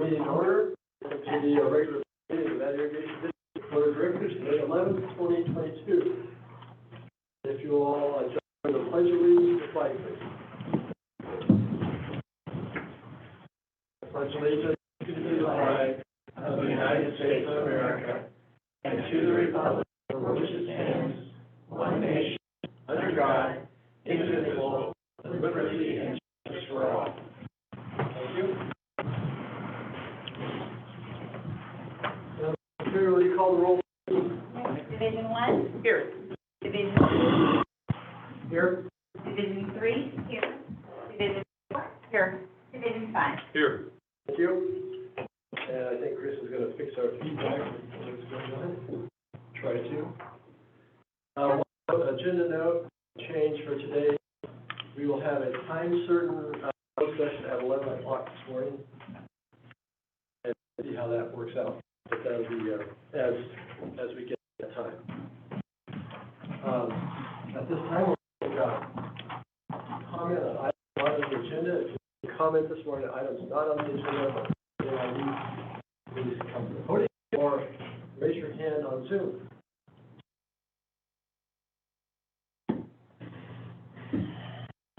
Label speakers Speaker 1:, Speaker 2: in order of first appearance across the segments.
Speaker 1: meeting order to the regular meeting of that irrigation district board of directors, May 11th, 2022. If you all join the pledge of allegiance to the flag, please. Pledge allegiance to the flag of the United States of America and to the republic for which it stands, one nation, under God, indivisible, with liberty and justice for all. Thank you. Here, will you call the roll?
Speaker 2: Division 1?
Speaker 1: Here.
Speaker 2: Division 2?
Speaker 1: Here.
Speaker 2: Division 3? Here. Division 4? Here. Division 5?
Speaker 1: Here. Thank you. And I think Chris is going to fix our feedback. What's going on? Try to. Agenda note change for today. We will have a time certain session at 11 o'clock this morning. And see how that works out. But that'll be as we get that time. At this time, we'll comment on items not on the agenda. If you comment this morning on items not on the agenda, please come to the podium or raise your hand on Zoom.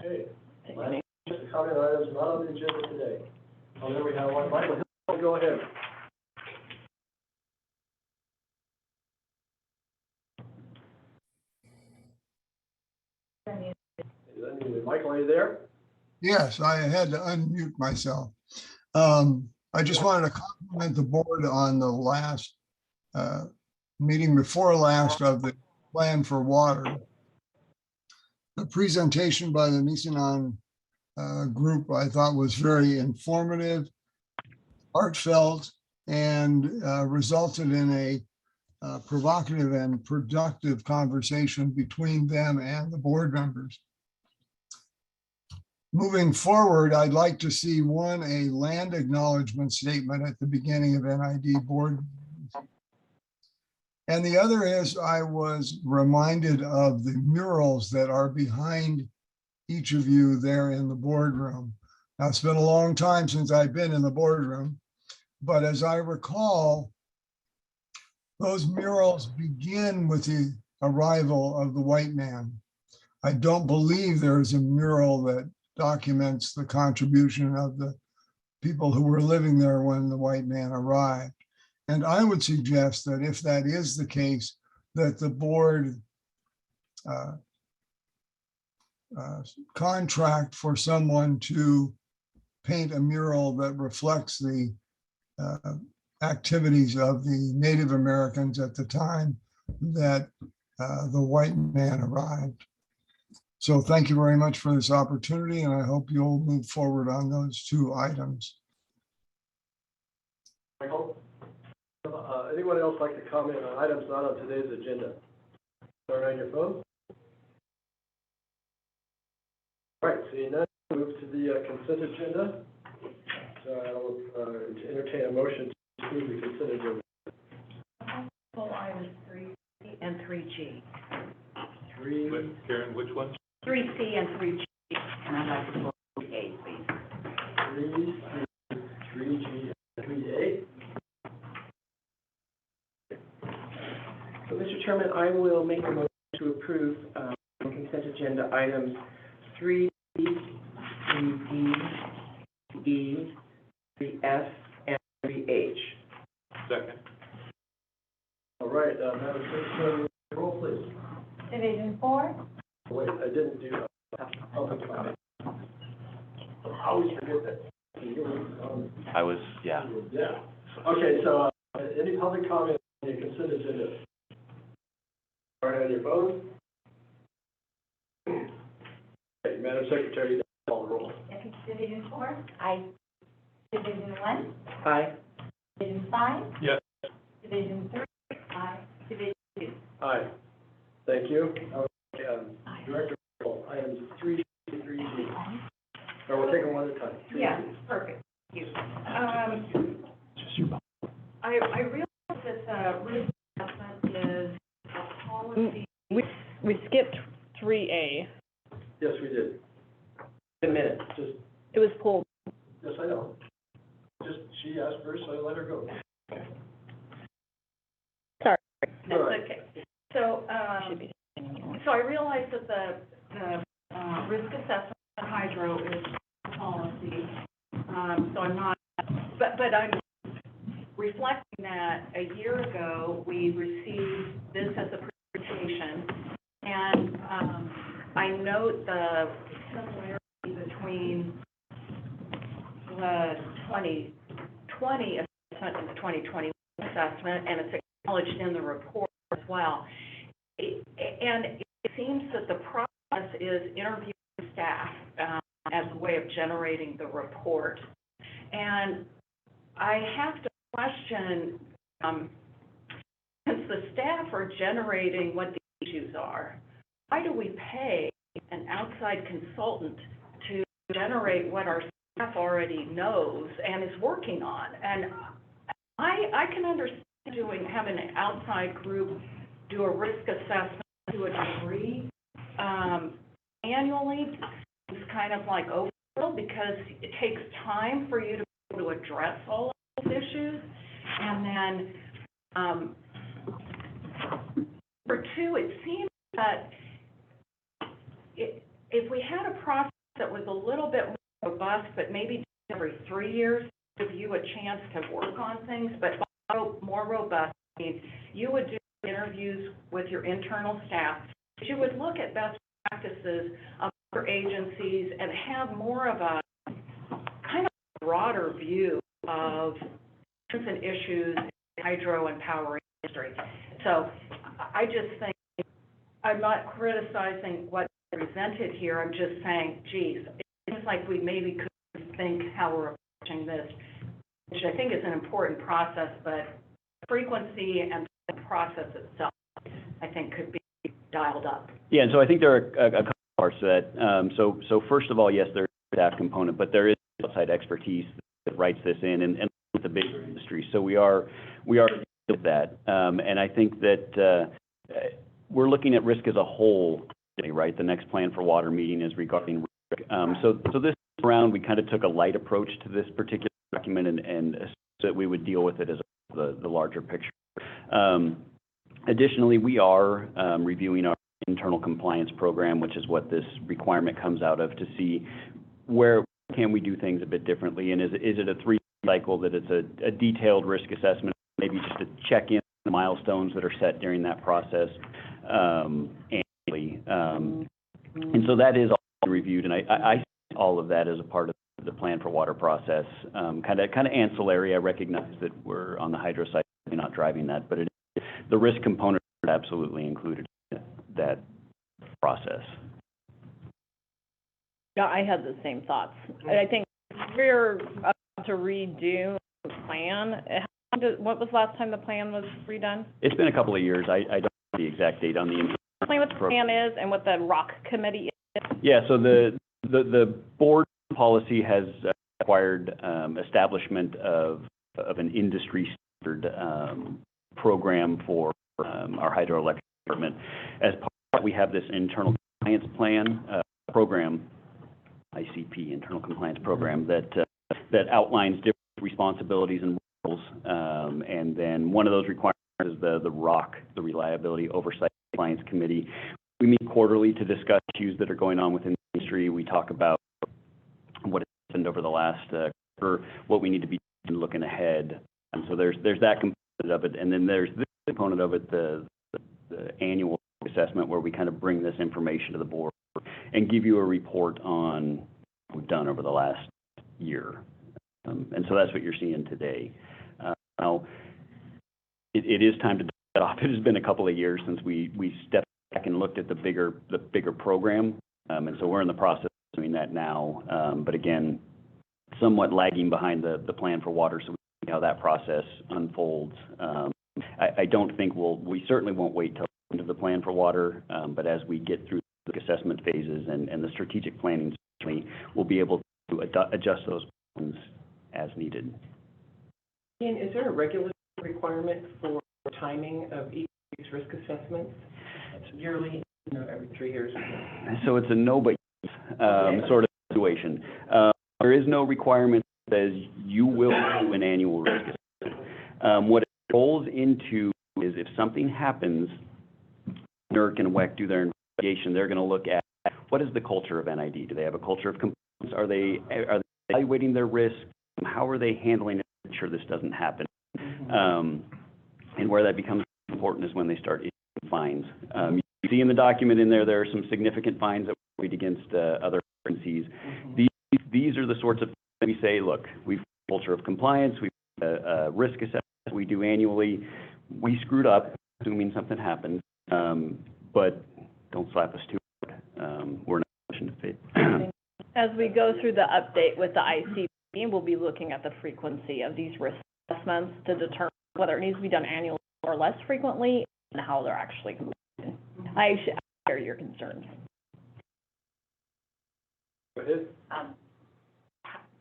Speaker 1: Okay. Comment on items not on the agenda today. Oh, there we have one. Michael, go ahead. Michael, are you there?
Speaker 3: Yes, I had to unmute myself. I just wanted to compliment the board on the last meeting before last of the plan for water. The presentation by the Nisenan group I thought was very informative, heartfelt, and resulted in a provocative and productive conversation between them and the board members. Moving forward, I'd like to see a land acknowledgement statement at the beginning of NID board meetings. And the other is I was reminded of the murals that are behind each of you there in the boardroom. Now, it's been a long time since I've been in the boardroom, but as I recall, those murals begin with the arrival of the white man. I don't believe there is a mural that documents the contribution of the people who were living there when the white man arrived. And I would suggest that if that is the case, that the board contract for someone to paint a mural that reflects the activities of the Native Americans at the time that the white man arrived. So thank you very much for this opportunity, and I hope you'll move forward on those two items.
Speaker 1: Michael, anyone else like to comment on items not on today's agenda? Turn on your phone. All right, seeing none, move to the consent agenda. So I'll entertain a motion to approve the consent agenda.
Speaker 2: Full items 3C and 3G.
Speaker 4: Karen, which one?
Speaker 2: 3C and 3G, and I'd like to vote 3A, please.
Speaker 1: 3C, 3G, and 3A.
Speaker 5: So, Mr. Chairman, I will make a motion to approve consent agenda items 3B, 3D, 3E, 3F, and 3H.
Speaker 4: Second.
Speaker 1: All right, Madam Secretary, roll please.
Speaker 2: Division 4?
Speaker 1: Wait, I didn't do public comment. I always forget that.
Speaker 4: I was, yeah.
Speaker 1: Yeah. Okay, so any public comment on the consent agenda? Start on your phone. Okay, Madam Secretary, you call the roll.
Speaker 2: Division 4? Aye. Division 1?
Speaker 5: Aye.
Speaker 2: Division 5?
Speaker 4: Yes.
Speaker 2: Division 3? Aye. Division 2?
Speaker 1: Aye. Thank you. Director, items 3C, 3G. Or we'll take them one at a time. 3C.
Speaker 6: Yeah, perfect. Thank you. I realize that risk assessment is a policy.
Speaker 7: We skipped 3A.
Speaker 1: Yes, we did. A minute. Just.
Speaker 7: It was pulled.
Speaker 1: Yes, I know. Just She asked first, so I let her go.
Speaker 7: Sorry.
Speaker 6: That's okay. So,
Speaker 7: Should be.
Speaker 6: so I realize that the risk assessment on hydro is policy, so I'm not, but I'm reflecting that a year ago, we received this as a presentation, and, I note the similarity between the 2020 assessment and the 2021 assessment, and it's acknowledged in the report as well. And it seems that the process is interviewing staff as a way of generating the report. And I have to question, since the staff are generating what the issues are, why do we pay an outside consultant to generate what our staff already knows and is working on? And I can understand having an outside group do a risk assessment to a degree annually. It's kind of like overkill because it takes time for you to be able to address all of those issues. And then number two, it seems that if we had a process that was a little bit more robust, but maybe every 3 years, give you a chance to work on things, but more robust, I mean, you would do interviews with your internal staff, but you would look at best practices of other agencies and have more of a kind of broader view of different issues in the hydro and power industry. So I just think, I'm not criticizing what's presented here, I'm just saying, geez, it seems like we maybe could think how we're approaching this, which I think is an important process, but frequency and the process itself, I think, could be dialed up.
Speaker 8: Yeah, and so I think there are a couple parts to that. So first of all, yes, there is a staff component, but there is outside expertise that writes this in, and it's a big industry. So we are with that, and I think that we're looking at risk as a whole, right? The next plan for water meeting is regarding risk. So this round, we kind of took a light approach to this particular document and so that we would deal with it as the larger picture. Additionally, we are reviewing our internal compliance program, which is what this requirement comes out of, to see where can we do things a bit differently, and is it a 3 cycle that it's a detailed risk assessment, maybe just to check in the milestones that are set during that process annually. And so that is all reviewed, and I see all of that as a part of the plan for water process, kind of ancillary. I recognize that we're on the hydro side, we're not driving that, but the risk component is absolutely included in that process.
Speaker 7: Yeah, I had the same thoughts. And I think we're about to redo the plan. What was the last time the plan was redone?
Speaker 8: It's been a couple of years. I don't know the exact date on the
Speaker 7: Explain what the plan is and what the ROC committee is.
Speaker 8: Yeah, so the board policy has required establishment of an industry standard program for our hydroelectric department. As part of that, we have this internal compliance plan program, ICP, internal compliance program, that outlines different responsibilities and roles. And then one of those requirements is the ROC, the Reliability Oversight Compliance Committee. We meet quarterly to discuss issues that are going on within the industry. We talk about what has happened over the last quarter, what we need to be looking ahead. And so there's that component of it, and then there's this component of it, the annual assessment, where we kind of bring this information to the board and give you a report on what we've done over the last year. And so that's what you're seeing today. Now, it is time to dust that off. It has been a couple of years since we stepped back and looked at the bigger program, and so we're in the process of doing that now. But again, somewhat lagging behind the plan for water, so we see how that process unfolds. I don't think we certainly won't wait till into the plan for water, but as we get through the assessment phases and the strategic planning, certainly we'll be able to adjust those plans as needed.
Speaker 5: Ian, is there a regulatory requirement for timing of each risk assessments? Yearly, every 3 years?
Speaker 8: So it's a no but yes, sort of situation. There is no requirement says you will do an annual risk assessment. What it rolls into is if something happens, NERC and WEC do their investigation, they're gonna look at what is the culture of NID? Do they have a culture of compliance? Are they evaluating their risk? How are they handling it to ensure this doesn't happen? And where that becomes important is when they start issuing fines. You see in the document in there, there are some significant fines that we read against other agencies. These are the sorts of things that we say, look, we've got a culture of compliance, we've got a risk assessment we do annually. We screwed up, assuming something happened, but don't slap us too hard. We're not in a position to pay.
Speaker 7: As we go through the update with the ICP, we'll be looking at the frequency of these risk assessments to determine whether it needs to be done annually or less frequently and how they're actually completed. I share your concerns.
Speaker 4: Go ahead.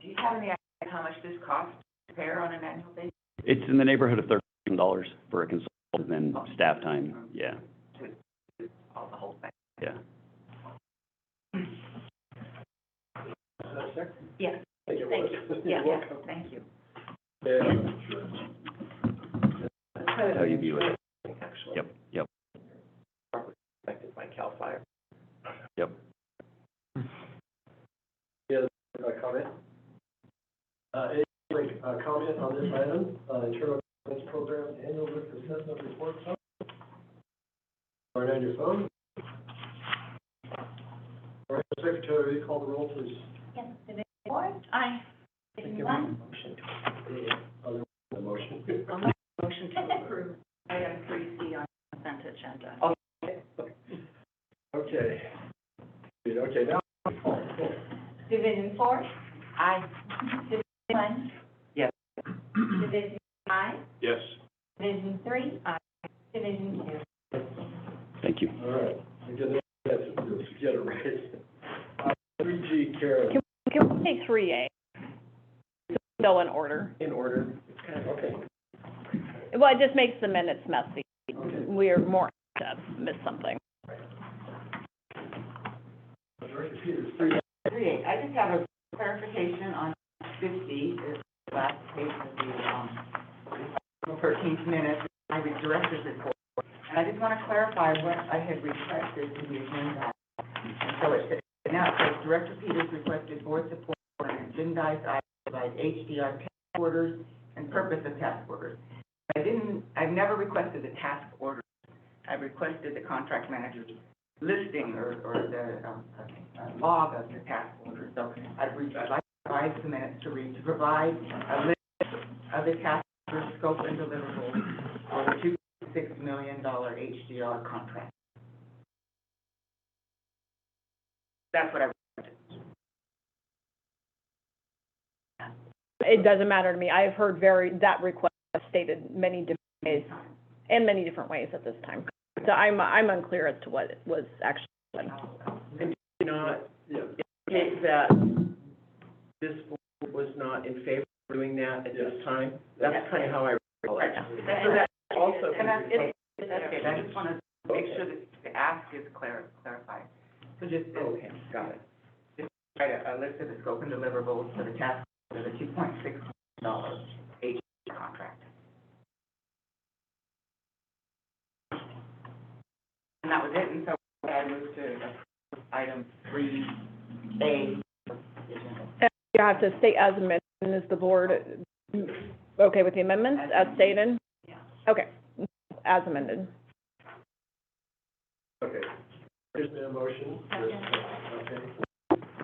Speaker 2: Do you have any idea how much this costs to repair on an annual basis?
Speaker 8: It's in the neighborhood of $13 for a consultant and staff time, yeah,
Speaker 2: All the whole thing?
Speaker 8: yeah.
Speaker 2: Yes,
Speaker 4: Thank you.
Speaker 2: thank you. Yeah, yeah, thank you.
Speaker 8: That's how you view it.
Speaker 5: Actually.
Speaker 8: Yep.
Speaker 5: Affected by CAL FIRE.
Speaker 8: Yep.
Speaker 1: Comment? Any comment on this item, internal governance program annual risk assessment report? Or on your phone? All right, Secretary, will you call the roll, please?
Speaker 6: Yes, Division four? Aye. Division one?
Speaker 5: Motion to
Speaker 1: Other the motion.
Speaker 6: Motion to approve item 3C on consent agenda.
Speaker 1: Okay. Okay, now.
Speaker 6: Division four? Aye. Division one?
Speaker 5: Yes.
Speaker 6: Division aye.
Speaker 4: Yes.
Speaker 6: Division three? Aye. Division two?
Speaker 8: Thank you.
Speaker 1: All right, let's get it right. 3G, Karen.
Speaker 7: Can we take 3A? Go in order.
Speaker 5: in order.
Speaker 1: Okay.
Speaker 7: Well, it just makes the minutes messy.
Speaker 1: Okay.
Speaker 7: We're more apt to miss something.
Speaker 1: Director Peters, 3A.
Speaker 2: I just have a clarification on 50, is the last page of the 13th minute, I was director's report. And I just want to clarify what I had requested in the agenda. And so it says, now it says Director Peters requested board support for an agendized item like HDR task orders and purpose of task orders. I've never requested the task orders. I've requested the contract manager's listing or the log of the task orders. So I'd like to provide some minutes to read, to provide a list of the task orders, scope and deliverables for the $2.6 million HDR contract. That's what I requested.
Speaker 7: It doesn't matter to me. I've heard that request stated many different ways, in many different ways at this time. So I'm unclear as to what was actually done.
Speaker 5: And do not indicate that this board was not in favor of doing that at this time. That's kind of how I recall it. So that also.
Speaker 2: And that's it. That's it. I just want to make sure that the ask is clarified. So just,
Speaker 5: Okay, got it.
Speaker 2: just write a list of the scope and deliverables for the task, for the $2.6 million H contract. And that was it, and so I moved to approve item 3A.
Speaker 7: You have to state as amended. Is the board okay with the amendments as stated?
Speaker 2: Yeah.
Speaker 7: Okay, as amended.
Speaker 1: Okay. There's been a motion. Okay.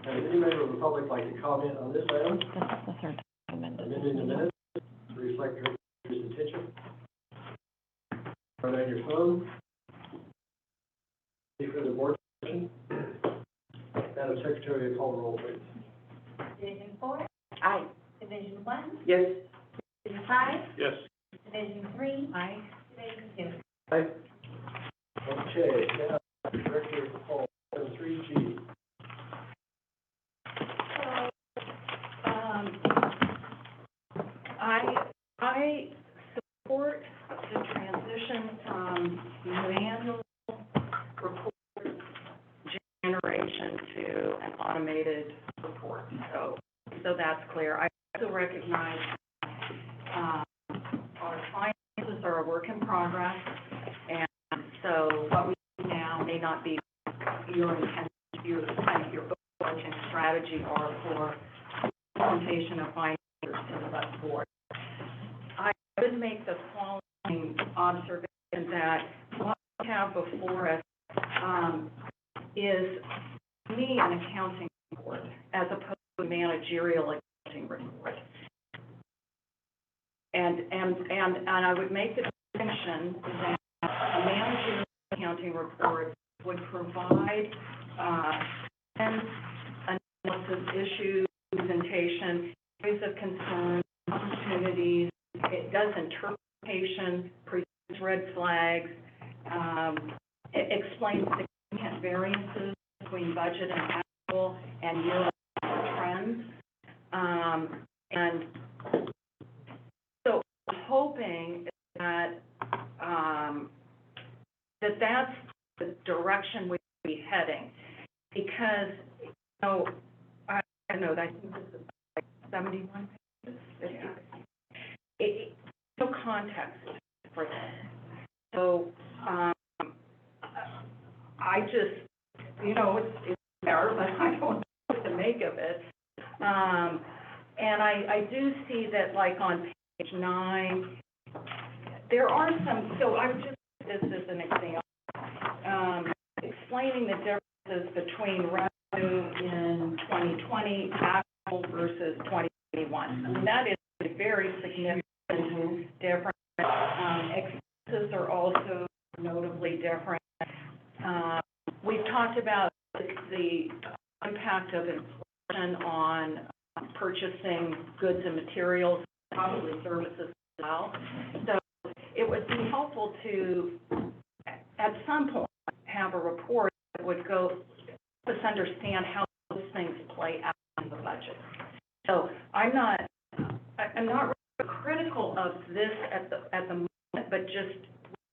Speaker 1: And any member of the public like to comment on this item?
Speaker 7: That's our amended.
Speaker 1: Amending the minutes to reflect Director's attention. Turn on your phone. Any further board discussion? Madam Secretary, call the roll, please.
Speaker 6: Division four?
Speaker 2: Aye.
Speaker 6: Division one?
Speaker 5: Yes.
Speaker 6: Division five?
Speaker 4: Yes.
Speaker 6: Division three? Aye. Division two?
Speaker 1: Aye. Okay, now, Director Paul, 3G.
Speaker 6: I support the transition from manual report generation to an automated report. So that's clear. I also read our finances are a work in progress, and so what we do now may not be your intent, your overarching strategy or for implementation of finances to the bus board. I would make the following observation that what we have before us is, to me, an accounting report as opposed to a managerial accounting report. And I would make the distinction that a managerial accounting report would provide analysis, issues, presentation, areas of concern, opportunities. It does interpretation, presents red flags, it explains significant variances between budget and actual and year-over-year trends. And so I'm hoping that that's the direction we'd be heading, because, you know, I know that I think this is like 71 pages, 50 pages. No context for this. So I just, you know, it's there, but I don't know what to make of it. And I do see that, like, on page 9, there are some, so I would just use this as an example, explaining the differences between revenue in 2020 actual versus 2021. I mean, that is a very significant difference. Expenses are also notably different. We've talked about the impact of inflation on purchasing goods and materials, probably services as well. So it would be helpful to, at some point, have a report that would go help us understand how those things play out in the budget. So I'm not really critical of this at the moment, but just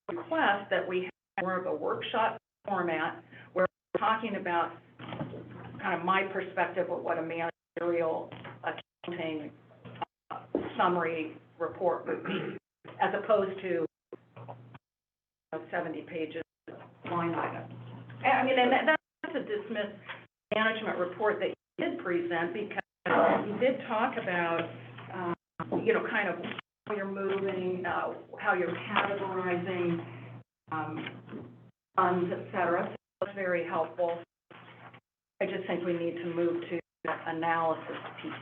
Speaker 6: request that we have more of a workshop format where we're talking about kind of my perspective of what a managerial accounting summary report would be, as opposed to 70 pages line items. I mean, and that's a dismissed management report that you did present, because you did talk about, you know, kind of how you're moving, how you're categorizing funds, et cetera. So that's very helpful. I just think we need to move to the analysis piece.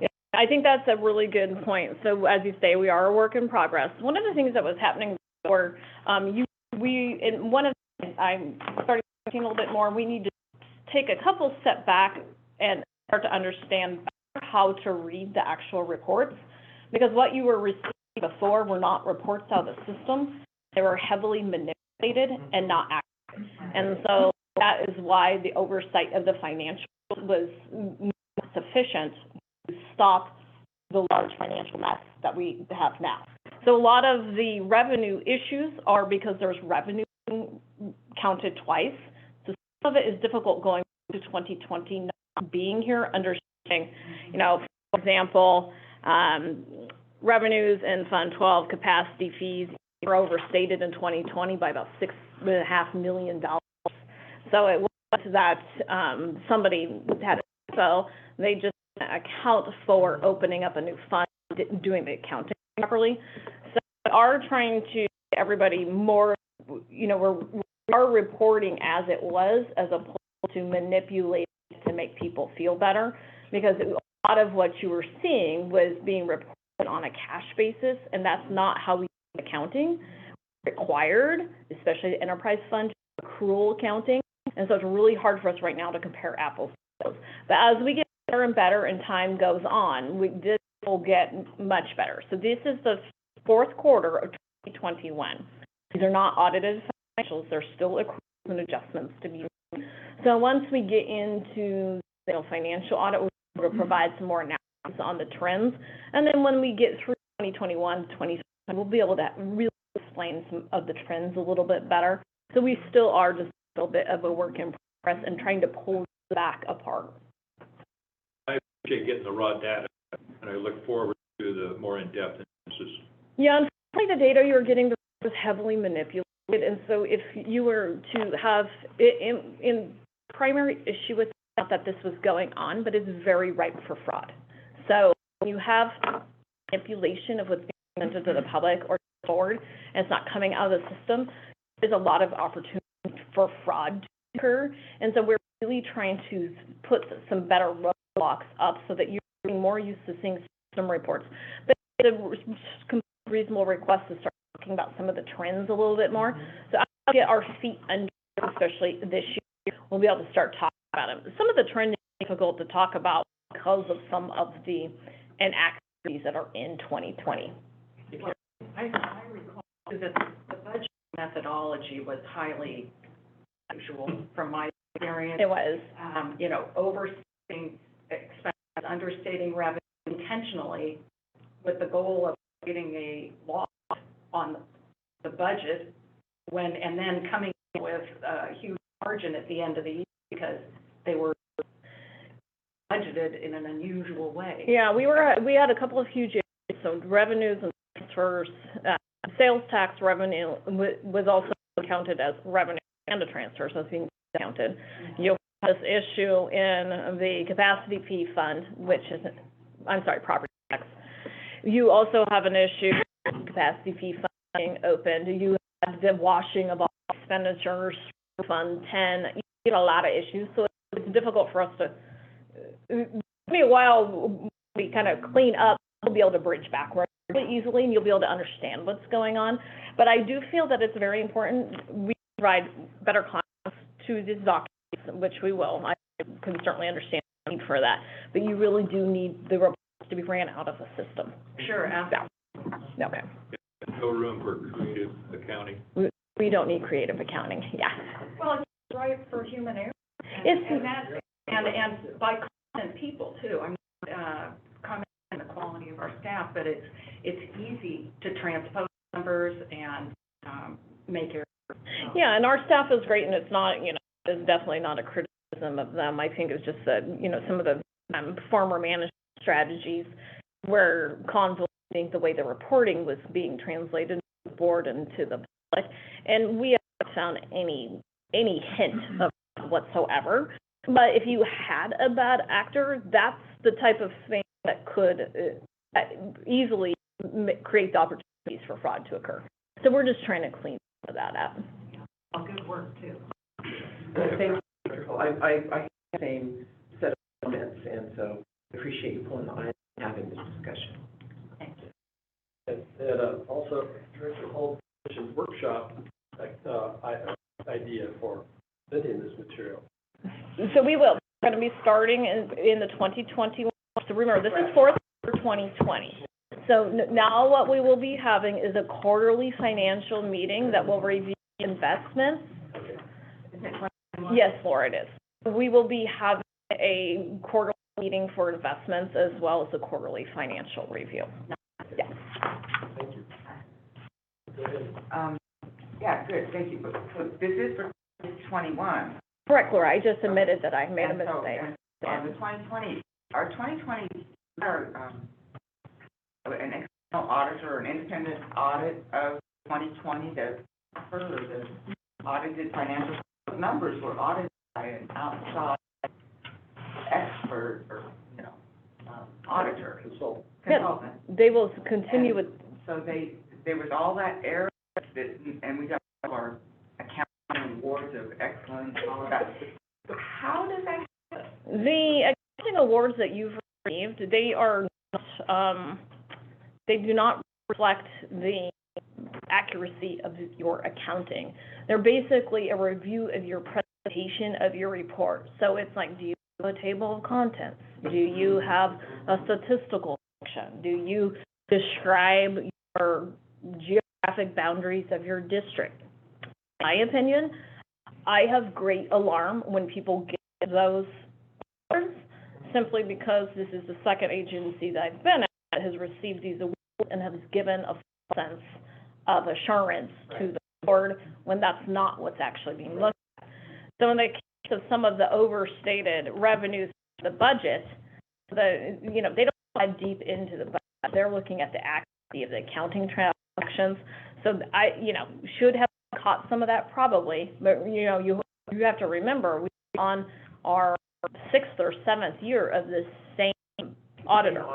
Speaker 7: Yeah, I think that's a really good point. So as you say, we are a work in progress. One of the things that was happening before, I'm starting thinking a little bit more, we need to take a couple step back and start to understand how to read the actual reports, because what you were receiving before were not reports out of the system. They were heavily manipulated and not accurate. And so that is why the oversight of the financials was not sufficient to stop the large financial mess that we have now. So a lot of the revenue issues are because there's revenue counted twice. So some of it is difficult going to 2020, not being here, understanding, you know, for example, revenues in Fund 12 capacity fees were overstated in 2020 by about $6.5 million. So it was that somebody had it, so they just account for opening up a new fund, doing the accounting properly. So we are trying to get everybody more, you know, we are reporting as it was, as opposed to manipulate to make people feel better, because a lot of what you were seeing was being reported on a cash basis, and that's not how we do accounting. Required, especially the enterprise fund, accrual accounting, and so it's really hard for us right now to compare apples to apples. But as we get better and better and time goes on, this will get much better. So this is the fourth quarter of 2021. These are not audited financials; they're still accruals and adjustments to be made. So once we get into, you know, financial audit, we'll provide some more analysis on the trends, and then when we get through 2021, 2020, we'll be able to really explain some of the trends a little bit better. So we still are just a little bit of a work in progress and trying to pull back apart.
Speaker 4: I appreciate getting the raw data, and I look forward to the more more in-depth analysis.
Speaker 7: Yeah, unfortunately, the data you're getting was heavily manipulated, and so if you were to have, in primary issue with not that this was going on, but it's very ripe for fraud. So when you have manipulation of what's being presented to the public or forward, and it's not coming out of the system, there's a lot of opportunity for fraud to occur, and so we're really trying to put some better roadblocks up so that you're getting more used to seeing system reports. But it's a reasonable request to start talking about some of the trends a little bit more. So I'll get our feet under, especially this year, we'll be able to start talking about them. Some of the trends are difficult to talk about because of some of the inaccuracies that are in 2020.
Speaker 6: I recall that the budget methodology was highly unusual from my experience.
Speaker 7: It was.
Speaker 6: You know, overstating expenses, understating revenue intentionally with the goal of getting a loss on the budget and then coming in with a huge margin at the end of the year because they were budgeted in an unusual way.
Speaker 7: Yeah, we had a couple of huge issues, so revenues and transfers, sales tax revenue was also counted as revenue and the transfers as being counted. You have this issue in the capacity fee fund, which is, property tax. You also have an issue with capacity fee fund being opened. You have the washing of all expenditures, Fund 10. You get a lot of issues, so it's difficult for us to, give me a while, we kind of clean up, we'll be able to bridge backward really easily, and you'll be able to understand what's going on. But I do feel that it's very important we provide better context to these documents, which we will. I can certainly understand the need for that, but you really do need the reports to be ran out of the system.
Speaker 6: Sure,
Speaker 7: Yeah. Okay.
Speaker 4: No room for creative accounting.
Speaker 7: We don't need creative accounting, yeah.
Speaker 6: Well, it's right for human error.
Speaker 7: It's-
Speaker 6: And by competent people too. I'm not commenting on the quality of our staff, but it's easy to transpose numbers and make errors.
Speaker 7: Yeah, and our staff is great, and it's not, it's definitely not a criticism of them. I think it's just that, some of the former management strategies were convoluting the way the reporting was being translated to the board and to the public, and we haven't found any hint of whatsoever. But if you had a bad actor, that's the type of thing that could easily create the opportunities for fraud to occur. So we're just trying to clean that up.
Speaker 6: Oh, good work too.
Speaker 5: Thank you. I have the same set of comments, and so I appreciate you pulling the line and having this discussion.
Speaker 6: Thank you.
Speaker 1: And also, Director Hall mentioned workshop idea for presenting this material.
Speaker 7: So we will. We're going to be starting in the 2021. So remember, this is for 2020. So now what we will be having is a quarterly financial meeting that will review investments. Yes, Laura, it is. We will be having a quarterly meeting for investments as well as a quarterly financial review. Yes.
Speaker 1: Thank you. Go ahead.
Speaker 2: Yeah, good, thank you. So this is for 2021.
Speaker 7: Correct, Laura. I just admitted that I made a
Speaker 2: And so,
Speaker 7: mistake.
Speaker 2: and the 2020, our 2020, an external auditor, an independent audit of 2020 that further the audited financial numbers were audited by an outside expert or, auditor.
Speaker 1: Consultant.
Speaker 2: Consultant.
Speaker 7: They will continue with,
Speaker 2: So there was all that error and we got our accounting awards of excellence, all of that. How does that happen?
Speaker 7: the accounting awards that you've received, they are not, they do not reflect the accuracy of your accounting. They're basically a review of your presentation of your report. So it's like, do you have a table of contents? Do you have a statistical section? Do you describe your geographic boundaries of your district? In my opinion, I have great alarm when people get those awards, simply because this is the second agency that I've been at that has received these awards and has given a sense of assurance to the board when that's not what's actually being looked at. So in the case of some of the overstated revenues of the budget, they don't dive deep into the budget they're looking at the accuracy of the accounting transactions. So should have caught some of that probably, but, you have to remember, we're on our 6th or 7th year of the same auditor.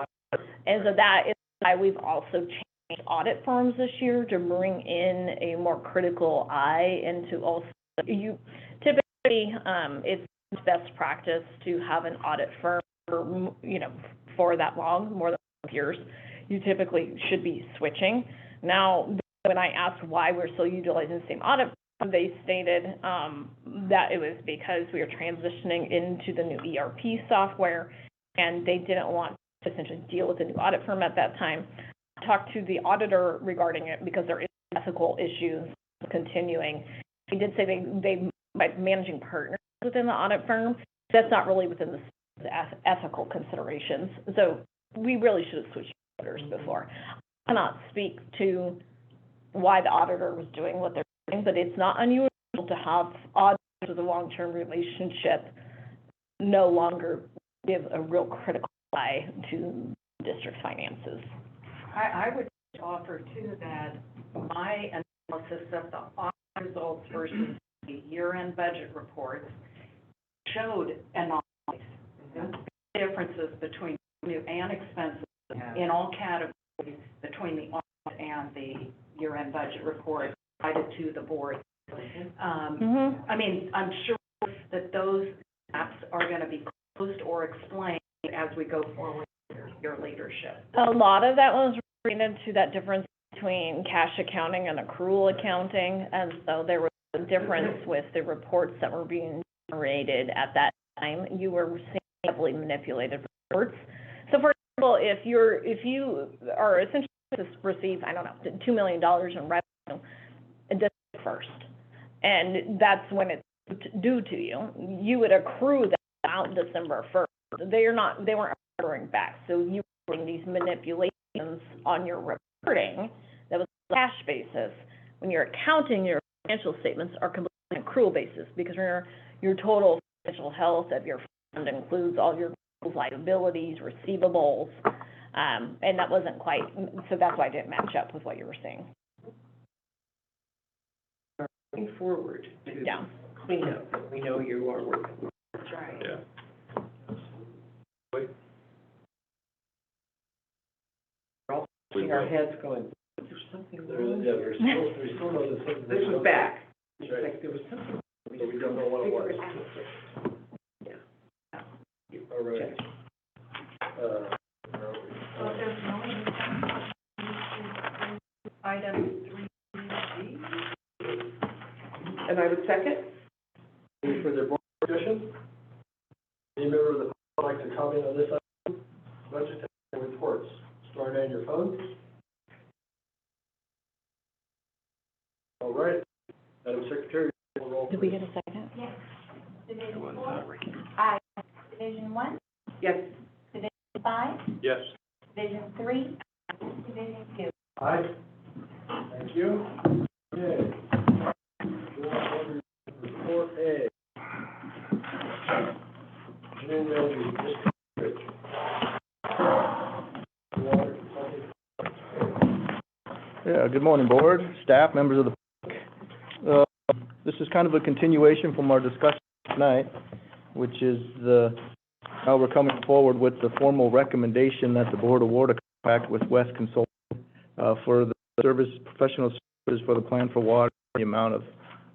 Speaker 7: And so that is why we've also changed audit firms this year to bring in a more critical eye into also, typically, it's best practice to have an audit firm for that long, more than 5 years. You typically should be switching. Now, when I asked why we're still utilizing the same audit firm, they stated that it was because we were transitioning into the new ERP software, and they didn't want to essentially deal with a new audit firm at that time. I talked to the auditor regarding it because there is ethical issues continuing. They did say they might be managing partners within the audit firm. That's not really within the ethical considerations. So we really should have switched auditors before. I cannot speak to why the auditor was doing what they're doing, but it's not unusual to have auditors with a long-term relationship no longer give a real critical eye to district finances.
Speaker 6: I would offer too that my analysis of the audit results versus the year-end budget reports showed anomalies, differences between revenue and expenses in all categories between the audit and the year-end budget report provided to the board. I mean, I'm sure that those gaps are going to be closed or explained as we go forward with your leadership.
Speaker 7: A lot of that was related to that difference between cash accounting and accrual accounting, and so there was a difference with the reports that were being generated at that time. You were seeing heavily manipulated reports. So, for example, if you are essentially to receive, I don't know, $2 million in revenue December 1st, and that's when it's due to you, you would accrue that out December 1st. They weren't accruing back, so you were doing these manipulations on your reporting that was on a cash basis. When you're accounting, your financial statements are completely on an accrual basis because your total financial health of your fund includes all your liabilities, receivables, and that wasn't quite, so that's why it didn't match up with what you were seeing.
Speaker 5: Looking forward to
Speaker 7: Yeah.
Speaker 5: cleanup that we know you are working on.
Speaker 6: That's right.
Speaker 4: Yeah.
Speaker 5: We're all shaking our heads going, there's something wrong.
Speaker 1: There's still no decision.
Speaker 5: This was back.
Speaker 1: That's
Speaker 5: It's
Speaker 1: right.
Speaker 5: like there was something.
Speaker 1: But we don't know what it was.
Speaker 5: Yeah.
Speaker 1: All right.
Speaker 6: So if there's no item 3G.
Speaker 5: And I would second.
Speaker 1: Any further board discussion? Any member of the public would like to comment on this item? Budget reports. Star 9 your phone. All right. Madam Secretary, roll
Speaker 7: Did we
Speaker 1: please.
Speaker 7: get a second?
Speaker 9: Yes. Division 4? Aye. Division 1?
Speaker 5: Yes.
Speaker 9: Division 5?
Speaker 4: Yes.
Speaker 9: Division 3? Division 2?
Speaker 1: Aye. Thank you. Okay. Report A. Engineering manager, District Bridge. Water,
Speaker 10: Yeah, good morning, board, staff, members of the public. This is kind of a continuation from our discussion tonight, which is how we're coming forward with the formal recommendation that the board award a contract with West Consulting for the professional services for the plan for water in the amount of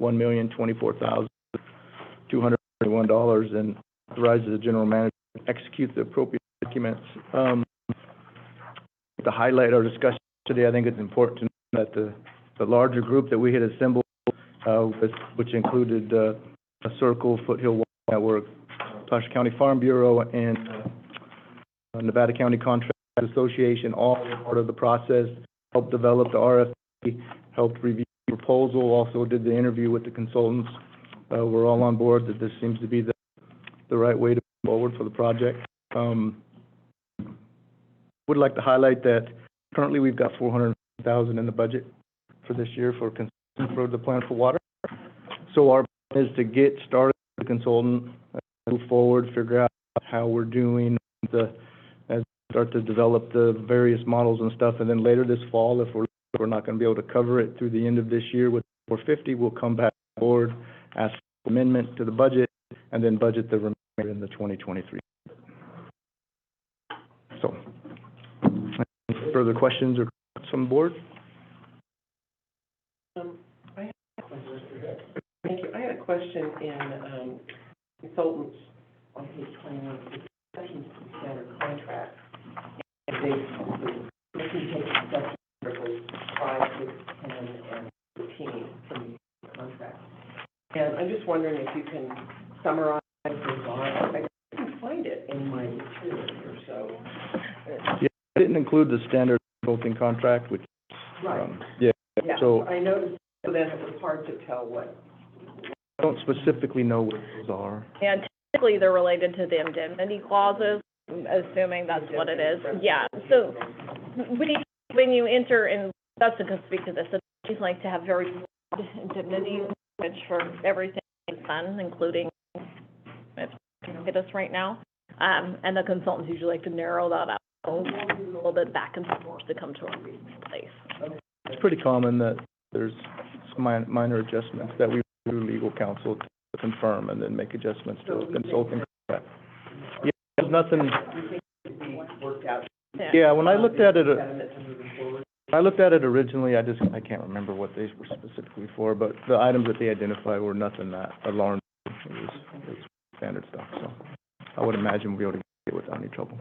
Speaker 10: $1,024,221 and authorizes the general manager to execute the appropriate documents. To highlight our discussion today, I think it's important to know that the larger group that we had assembled, which included Circle, Foothill Water Network, Placer County Farm Bureau, and Nevada County Contractors Association, all were part of the process, helped develop the RFP, helped review the proposal, also did the interview with the consultants. We're all on board that this seems to be the right way to move forward for the project. Would like to highlight that currently we've got $400,000 in the budget for this year for the plan for water. So our plan is to get started with the consultant, move forward, figure out how we're doing as start to develop the various models and stuff, and then later this fall, if we're not gonna be able to cover it through the end of this year with 450, we'll come back to the board, ask for amendment to the budget, and then budget the remainder in the 2023. So, any further questions or comments from the board?
Speaker 5: I have a question. Thank you. I had a question in, consultants on page 21, exceptions to standard contract. And they take exception to articles 5, 6, 10, and 15 from the contract. And I'm just wondering if you can summarize those on. I didn't find it in my material here, so.
Speaker 10: Yeah, I didn't include the standard consulting contract, which,
Speaker 5: Right.
Speaker 10: yeah,
Speaker 5: Yeah,
Speaker 10: so
Speaker 5: I noticed that it was hard to tell what.
Speaker 10: I don't specifically know what those are.
Speaker 7: And typically, they're related to the indemnity clauses, assuming that's what it is. Yeah, so when you enter, and Dustin can speak to this, it's like to have very broad indemnity language for everything done, including if you look at us right now. And the consultants usually like to narrow that out a little bit back and forth to come to a reasonable place.
Speaker 10: It's pretty common that there's some minor adjustments that we do legal counsel to confirm and then make adjustments to the consulting contract. Yeah, there's nothing,
Speaker 5: Worked out.
Speaker 10: yeah, when I looked at it,
Speaker 5: Impediment to moving forward.
Speaker 10: I looked at it originally, I can't remember what they were specifically for, but the items that they identified were nothing that alarmed me. It was standard stuff, so I would imagine we'll be able to get it without any trouble.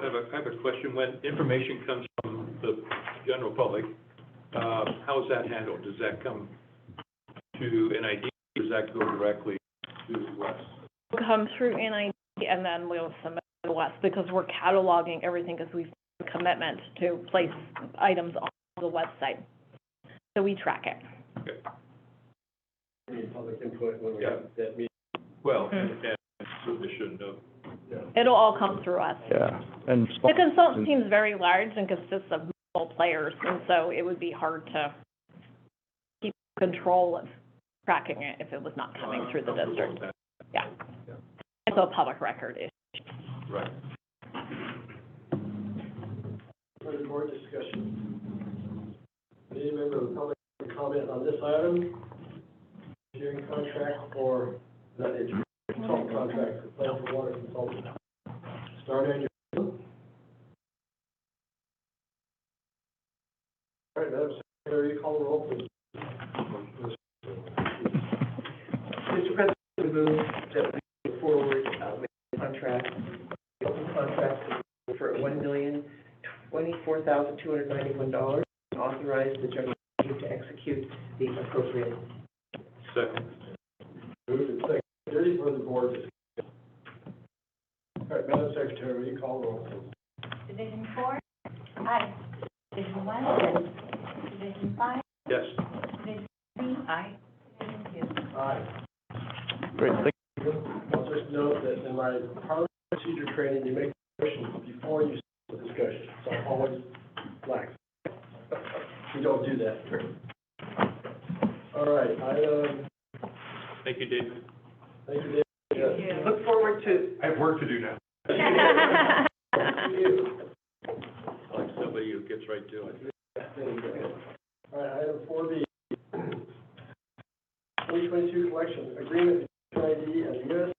Speaker 4: I have a question. When information comes from the general public, how is that handled? Does that come to NID, or does that go directly to Wes?
Speaker 7: Come through NID, and then we'll submit to Wes, because we're cataloging everything, because we've made a commitment to place items on the website. So we track it.
Speaker 4: Okay.
Speaker 1: Any public input when we
Speaker 4: Yeah.
Speaker 1: have that meeting?
Speaker 4: Well, and they shouldn't have.
Speaker 7: It'll all come through us.
Speaker 10: Yeah, and
Speaker 7: The consultant team is very large and consists of multiple players, and so it would be hard to keep control of tracking it if it was not coming through the district. Yeah. It's a public record issue.
Speaker 4: Right.
Speaker 1: Further board discussion? Any member of the public comment on this item? Engineering contract or not engineering, consultant contract for plan for water consultant? Start on your. All right, Madam Secretary, you call the roll, please.
Speaker 5: Mr. President, I move that we move forward with the contract, for $1,024,291, and authorize the general manager to execute the appropriate.
Speaker 4: Second.
Speaker 1: Moved and seconded. Any further board discussion? All right, Madam Secretary, will you call the roll, please?
Speaker 9: Division 4? Aye. Division 1? Division 5?
Speaker 4: Yes.
Speaker 9: Division 3?
Speaker 2: Aye.
Speaker 9: Division 2?
Speaker 1: Aye.
Speaker 10: great, thank
Speaker 1: I'll just note that in my parliament procedure training, you make motions before you start the discussion, so I'm always lax. We don't do that. All right,
Speaker 4: Thank you, David.
Speaker 1: thank you, Dave.
Speaker 5: Look forward to.
Speaker 4: I have work to do now.
Speaker 1: Thank you.
Speaker 4: Like somebody who gets right to it.
Speaker 1: All right, item 4B. 2022 collection agreement between ID and U.S.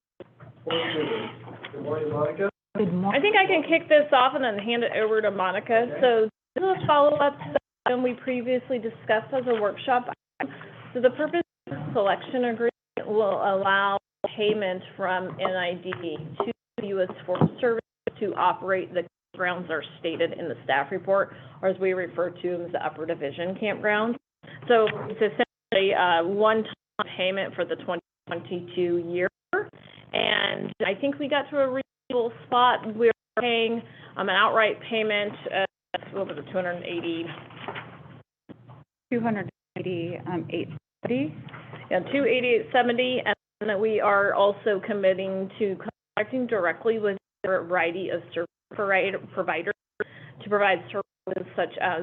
Speaker 1: Forest Service. Good morning, Monica.
Speaker 7: I think I can kick this off and then hand it over to Monica.
Speaker 1: Okay.
Speaker 7: So this is a follow-up session we previously discussed as a workshop. So the purpose of the collection agreement will allow payment from NID to the U.S. Forest Service to operate the campgrounds are stated in the staff report, or as we refer to them as the upper division campgrounds. So it's essentially a one-time payment for the 2022 year. And I think we got to a reasonable spot. We're paying an outright payment, what was it, 280?
Speaker 11: 288.70.
Speaker 7: Yeah, 288.70, and that we are also committing to contracting directly with a variety of service providers to provide service such as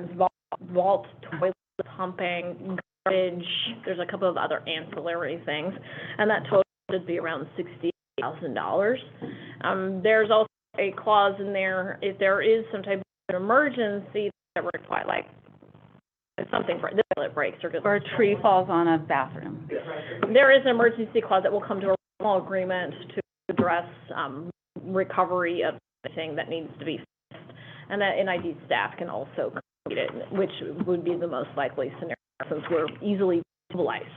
Speaker 7: vault, toilet pumping, garbage, there's a couple of other ancillary things, and that total would be around $60,000. There's also a clause in there, if there is some type of emergency that require, like, if something, the toilet breaks
Speaker 11: Or a tree falls on a bathroom.
Speaker 7: there is an emergency clause that will come to a formal agreement to address, recovery of anything that needs to be fixed. And that NID staff can also complete it, which would be the most likely scenario since we're easily mobilized.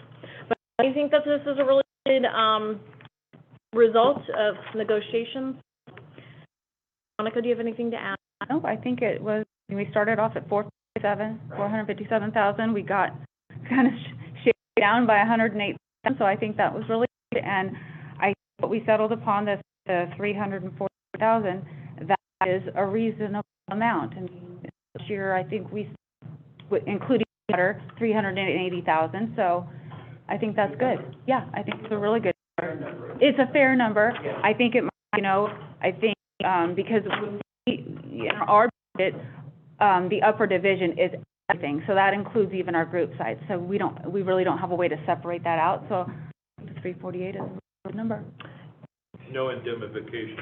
Speaker 7: But I think that this is a really good, result of negotiations. Monica, do you have anything to add?
Speaker 11: No, I think it was, we started off at 457,000. We got kind of shaved down by 108,000, so I think that was really good. And I think what we settled upon, the 340,000, that is a reasonable amount. And this year, I think we, including water, 380,000, so I think that's good. Yeah, I think it's a really good number. It's a fair number. I think it, I think, because in our budget, the upper division is everything, so that includes even our group sites. So we really don't have a way to separate that out. So the 348 is a good number.
Speaker 4: No indemnification.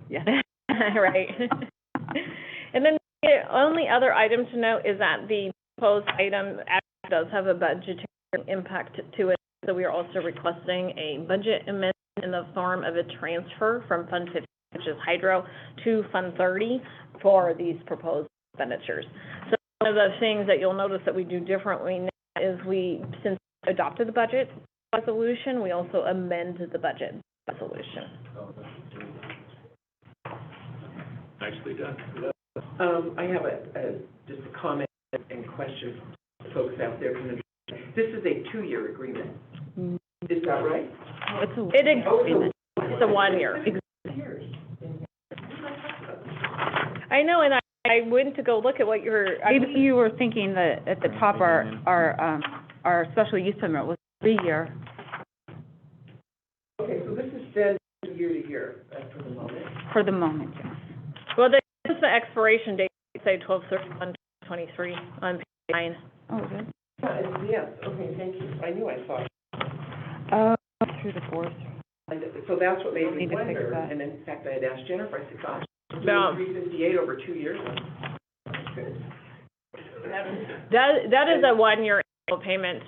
Speaker 11: Yeah.
Speaker 7: Right. And then the only other item to note is that the proposed item actually does have a budgetary impact to it. So we are also requesting a budget amendment in the form of a transfer from Fund 50, which is Hydro, to Fund 30 for these proposed expenditures. So one of the things that you'll notice that we do differently now is since we adopted the budget resolution, we also amend the budget resolution.
Speaker 4: Nicely done.
Speaker 5: I have just a comment and question for folks out there. This is a 2-year agreement. Is that right?
Speaker 7: It's a 1 year. I know, and I went to go look at what
Speaker 11: Maybe you were thinking that at the top, our special use permit was 3-year.
Speaker 5: Okay, so this is then year to year for the moment.
Speaker 11: For the moment, yes.
Speaker 7: Well, the expiration date, say 12/31/23 on page 9.
Speaker 11: Oh, good.
Speaker 5: Yes, okay, thank you. I knew I saw it.
Speaker 11: Through the 4th.
Speaker 5: So that's what made me
Speaker 11: Need to fix
Speaker 5: wonder,
Speaker 11: that.
Speaker 5: and in fact, I had asked Jennifer, I said, gosh,
Speaker 7: No.
Speaker 5: 358 over 2 years. That's good.
Speaker 7: That is a 1 year annual payment.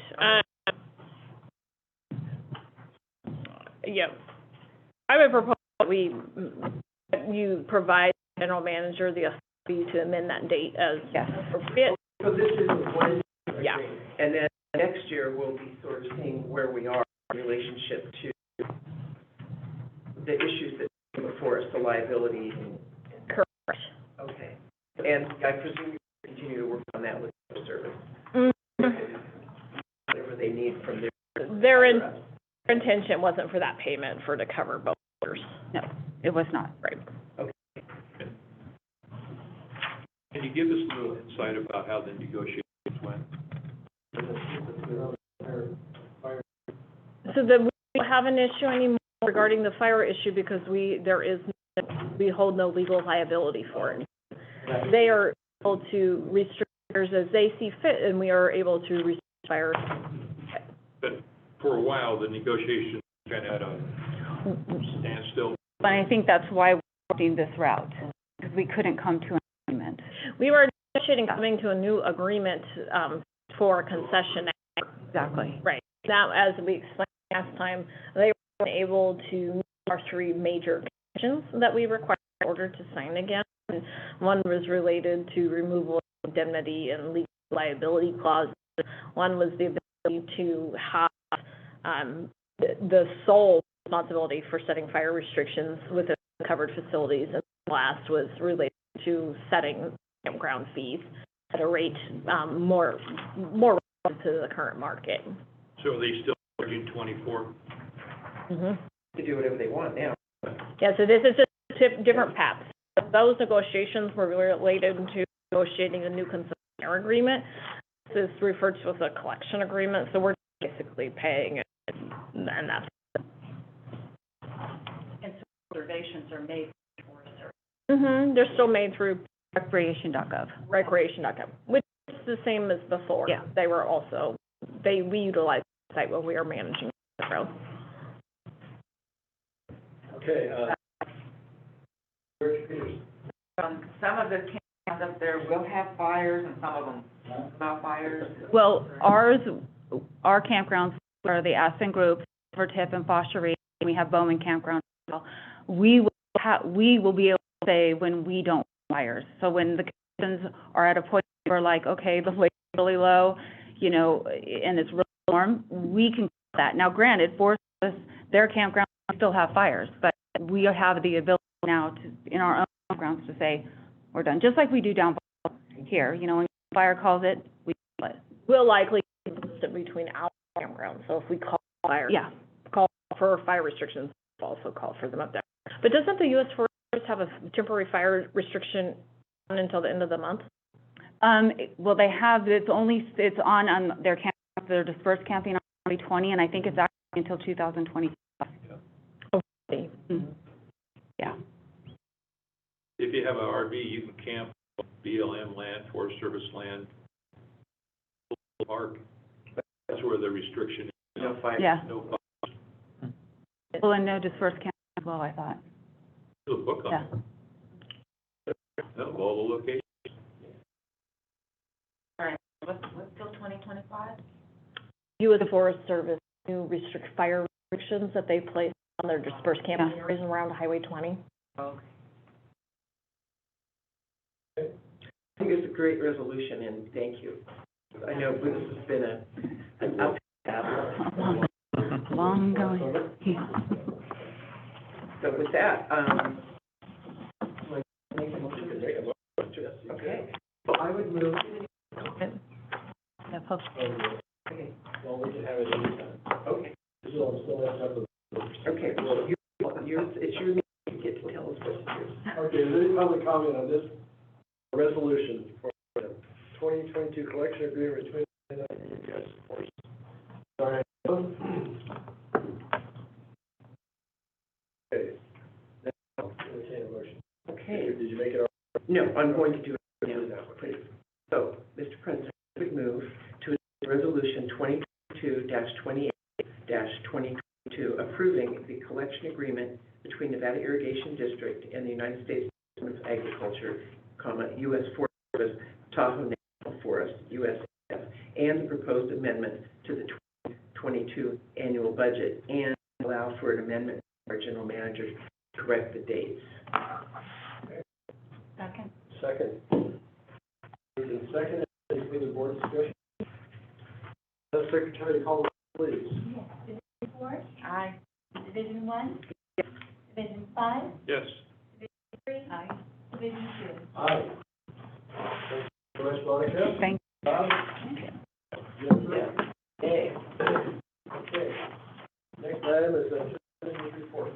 Speaker 7: Yeah. I would propose that you provide the general manager the authority to amend that date as appropriate.
Speaker 5: So this is 1 year.
Speaker 7: Yeah.
Speaker 5: And then next year, we'll be sort of seeing where we are in relationship to the issues that come before us, the liability.
Speaker 7: Correct.
Speaker 5: Okay. And I presume you continue to work on that with the service, whatever they need from
Speaker 7: Their intention wasn't for that payment to cover both years.
Speaker 11: No, it was not.
Speaker 7: Right.
Speaker 4: Can you give us a little insight about how the negotiations went?
Speaker 7: So that we don't have an issue anymore regarding the fire issue because we hold no legal liability for it. They are able to restrict fires as they see fit, and we are able to restrict fires.
Speaker 4: But for a while, the negotiations kind of had a standstill.
Speaker 11: But I think that's why we're taking this route, because we couldn't come to an agreement.
Speaker 7: We were negotiating coming to a new agreement for concession.
Speaker 11: Exactly.
Speaker 7: Right. Now, as we explained last time, they were able to meet our 3 major conditions that we required in order to sign again. And one was related to removal of indemnity and legal liability clauses. One was the ability to have the sole responsibility for setting fire restrictions within covered facilities. And the last was related to setting campground fees at a rate more relevant to the current market.
Speaker 4: So are they still charging 24?
Speaker 7: Mm-hmm.
Speaker 5: to do whatever they want now.
Speaker 7: Yeah, so this is just different paths. Those negotiations were related to negotiating a new concessionaire agreement. This is referred to as a collection agreement, so we're basically paying it, and that's it.
Speaker 6: And so reservations are made for a service.
Speaker 7: Mm-hmm, they're still made through
Speaker 11: recreation.gov.
Speaker 7: recreation.gov, which is the same as before.
Speaker 11: Yeah.
Speaker 7: They were also, we utilized the site while we were managing the road.
Speaker 1: Okay, George Peters.
Speaker 2: Some of the campgrounds up there will have fires and some of them won't have fires.
Speaker 11: Well, our campgrounds are the Aspen Group, Silvertip and Foster Reed, and we have Bowman Campground as well. We will be able to say when we don't have fires. So when the conditions are at a point where we're like, okay, the lake's really low, and it's really warm, we can do that. Now, granted, Forest Service, their campgrounds still have fires, but we have the ability now to, in our own campgrounds, to say, we're done. Just like we do down here, when fire calls it, we call it.
Speaker 7: We'll likely sit between our campgrounds, so if we call fire,
Speaker 11: Yeah.
Speaker 7: call for fire restrictions, we'll also call for them up there. But doesn't the U.S. Forest Service have a temporary fire restriction until the end of the month?
Speaker 11: Well, they have, it's on their camp, their dispersed camping on 2020, and I think it's actually until 2025.
Speaker 7: Okay.
Speaker 11: Mhm. Yeah.
Speaker 4: If you have an RV, you can camp BLM land, Forest Service land, park. That's where the restriction is.
Speaker 5: No fire.
Speaker 11: Yeah.
Speaker 4: No fire.
Speaker 11: Well, and no dispersed camping as well, I thought.
Speaker 4: There's a book
Speaker 11: Yeah.
Speaker 4: on it. Of all the locations.
Speaker 2: What's till 2025?
Speaker 7: U.S. Forest Service new fire restrictions that they place on their dispersed camping areas around Highway 20.
Speaker 2: Okay.
Speaker 5: I think it's a great resolution, and thank you. I know this has been an up battle.
Speaker 11: Long going. Yeah.
Speaker 5: So with that, like, make a motion to take okay. So I would move.
Speaker 11: Yeah, post.
Speaker 5: Okay.
Speaker 1: Well, we can have it anytime.
Speaker 5: Okay.
Speaker 1: So I'm still messed up with.
Speaker 5: Okay, well, it's your meeting, you get to tell us what to do.
Speaker 1: Okay, is there any public comment on this resolution for the 2022 collection agreement between the U.S. Forest? Sorry. Okay. Now, entertain a motion.
Speaker 5: Okay.
Speaker 1: Did you make it?
Speaker 5: No, I'm going to do it now, please. So, Mr. President, I would move to Resolution 2022-28-2022, approving the collection agreement between Nevada Irrigation District and the United States Department of Agriculture, U.S. Forest Service, Tahoe National Forest, USF, and the proposed amendment to the 2022 annual budget, and allow for an amendment by our general manager to correct the dates.
Speaker 11: Second.
Speaker 1: Second. Moved and seconded. Any further board discussion? Secretary, call the roll, please.
Speaker 9: Yes, Division 4,
Speaker 2: Aye.
Speaker 9: Division 1, Division 5,
Speaker 4: Yes.
Speaker 9: Division 3,
Speaker 11: Aye.
Speaker 9: Division 2.
Speaker 1: Aye. Thank you very much, Monica.
Speaker 11: Thank
Speaker 1: Bob? Jennifer?
Speaker 5: Okay.
Speaker 1: Okay. Next item is the report.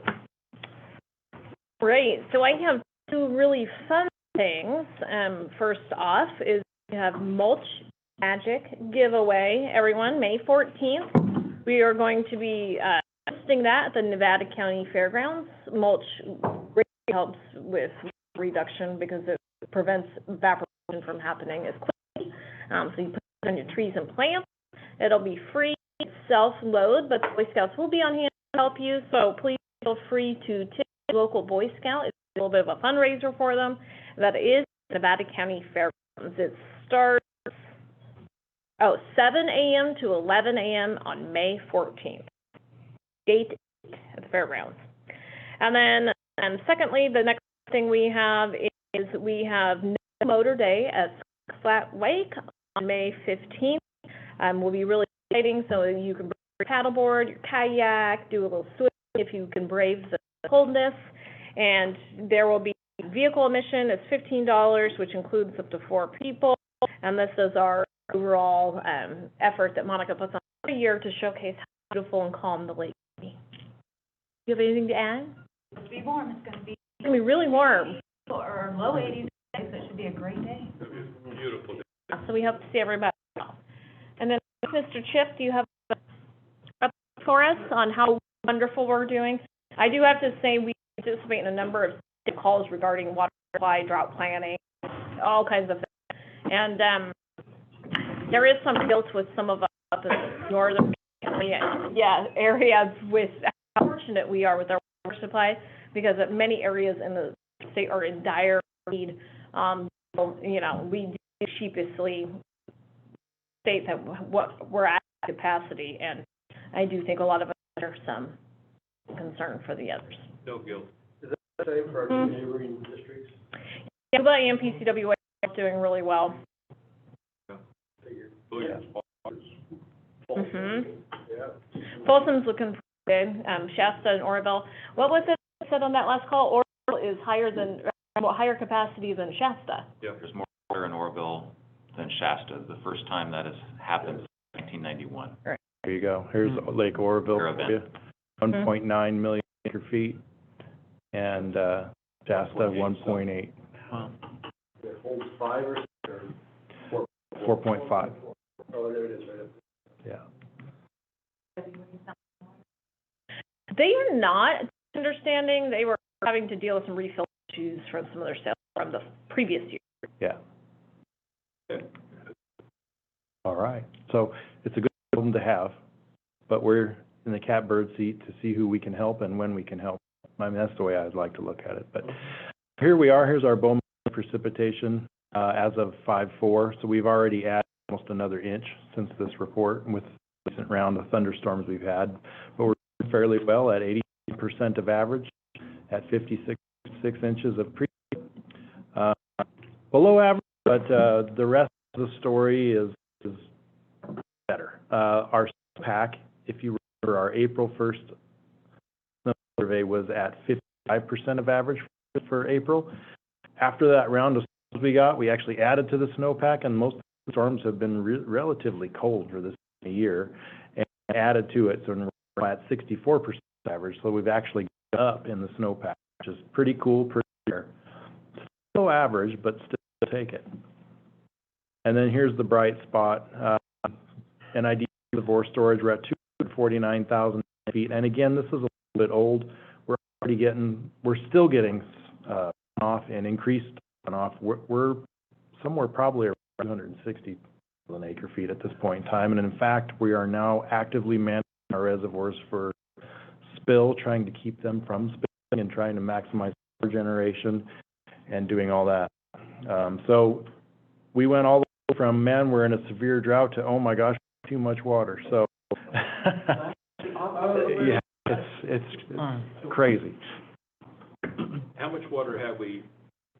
Speaker 7: Great, so I have two really fun things. First off is we have Mulch Magic giveaway, everyone, May 14th. We are going to be hosting that at the Nevada County Fairgrounds. Mulch really helps with reduction because it prevents evaporation from happening as quickly. So you put it on your trees and plants. It'll be free, self-load, but the Boy Scouts will be on hand to help you. So please feel free to tip your local Boy Scout. It's a little bit of a fundraiser for them. That is Nevada County Fairgrounds. It starts 7 a.m. to 11 a.m. on May 14th. Gate 8 at the fairgrounds. And secondly, the next thing we have is we have No Motor Day at Flat Lake on May 15th. Will be really exciting, so you can bring your paddleboard, your kayak, do a little swim if you can brave the coldness. And there will be vehicle admission is $15, which includes up to 4 people. And this is our overall effort that Monica puts on every year to showcase how beautiful and calm the lake can be. Do you have anything to add?
Speaker 11: It'll be warm. It's going to be
Speaker 7: It's going to be really warm.
Speaker 11: or low 80s, so it should be a great day.
Speaker 4: Beautiful.
Speaker 7: So we hope to see everybody. And then, Mr. Chip, do you have a update for us on how wonderful we're doing? I do have to say we participate in a number of calls regarding water supply, drought planning, all kinds of things. And, there is some guilt with some of us up in the northern areas with how fortunate we are with our water supply, because many areas in the state are in dire need. You know, we do sheepishly state that we're at capacity, and I do think a lot of us are some concern for the others.
Speaker 4: No guilt.
Speaker 1: Is that the same for our neighboring districts?
Speaker 7: Cuba and PCWA are doing really well.
Speaker 4: Williams,
Speaker 7: Mm-hmm.
Speaker 1: Yeah.
Speaker 7: Folsom's looking pretty good, Shasta and Oroville. What was it said on that last call? Oroville is higher capacity than Shasta.
Speaker 4: Yeah.
Speaker 12: There's more water in Oroville than Shasta. The first time that has happened is 1991.
Speaker 10: There you go. Here's Lake Oroville,
Speaker 12: Fair event.
Speaker 10: 1.9 million acre feet, and Shasta 1.8.
Speaker 12: Wow.
Speaker 1: It holds 5 or 6 or
Speaker 10: 4.5.
Speaker 1: Oh, there it is, right up.
Speaker 10: Yeah.
Speaker 7: They are not understanding. They were having to deal with some refill issues from some of their sales from the previous year.
Speaker 10: Yeah. All right. So it's a good problem to have, but we're in the catbird seat to see who we can help and when we can help. I mean, that's the way I'd like to look at it. But here we are. Here's our Bowman precipitation as of 5/4. So we've already added almost another inch since this report with the recent round of thunderstorms we've had. But we're doing fairly well at 80% of average at 56 inches of pre. Below average, but the rest of the story is better. Our pack, if you remember, our April 1st survey was at 55% of average for April. After that round of storms we got, we actually added to the snowpack, and most of the storms have been relatively cold for this year, and added to it, so we're at 64% average. So we've actually gone up in the snowpack, which is pretty cool, pretty rare. Still average, but still take it. And then here's the bright spot. NID reservoir storage, we're at 249,000 feet. And again, this is a little bit old. We're still getting off and increased off. We're somewhere probably around 260,000 acre feet at this point in time. And in fact, we are now actively managing our reservoirs for spill, trying to keep them from spilling and trying to maximize power generation and doing all that. So we went all the way from, man, we're in a severe drought to, oh my gosh, too much water. So yeah, it's crazy.
Speaker 4: How much water have we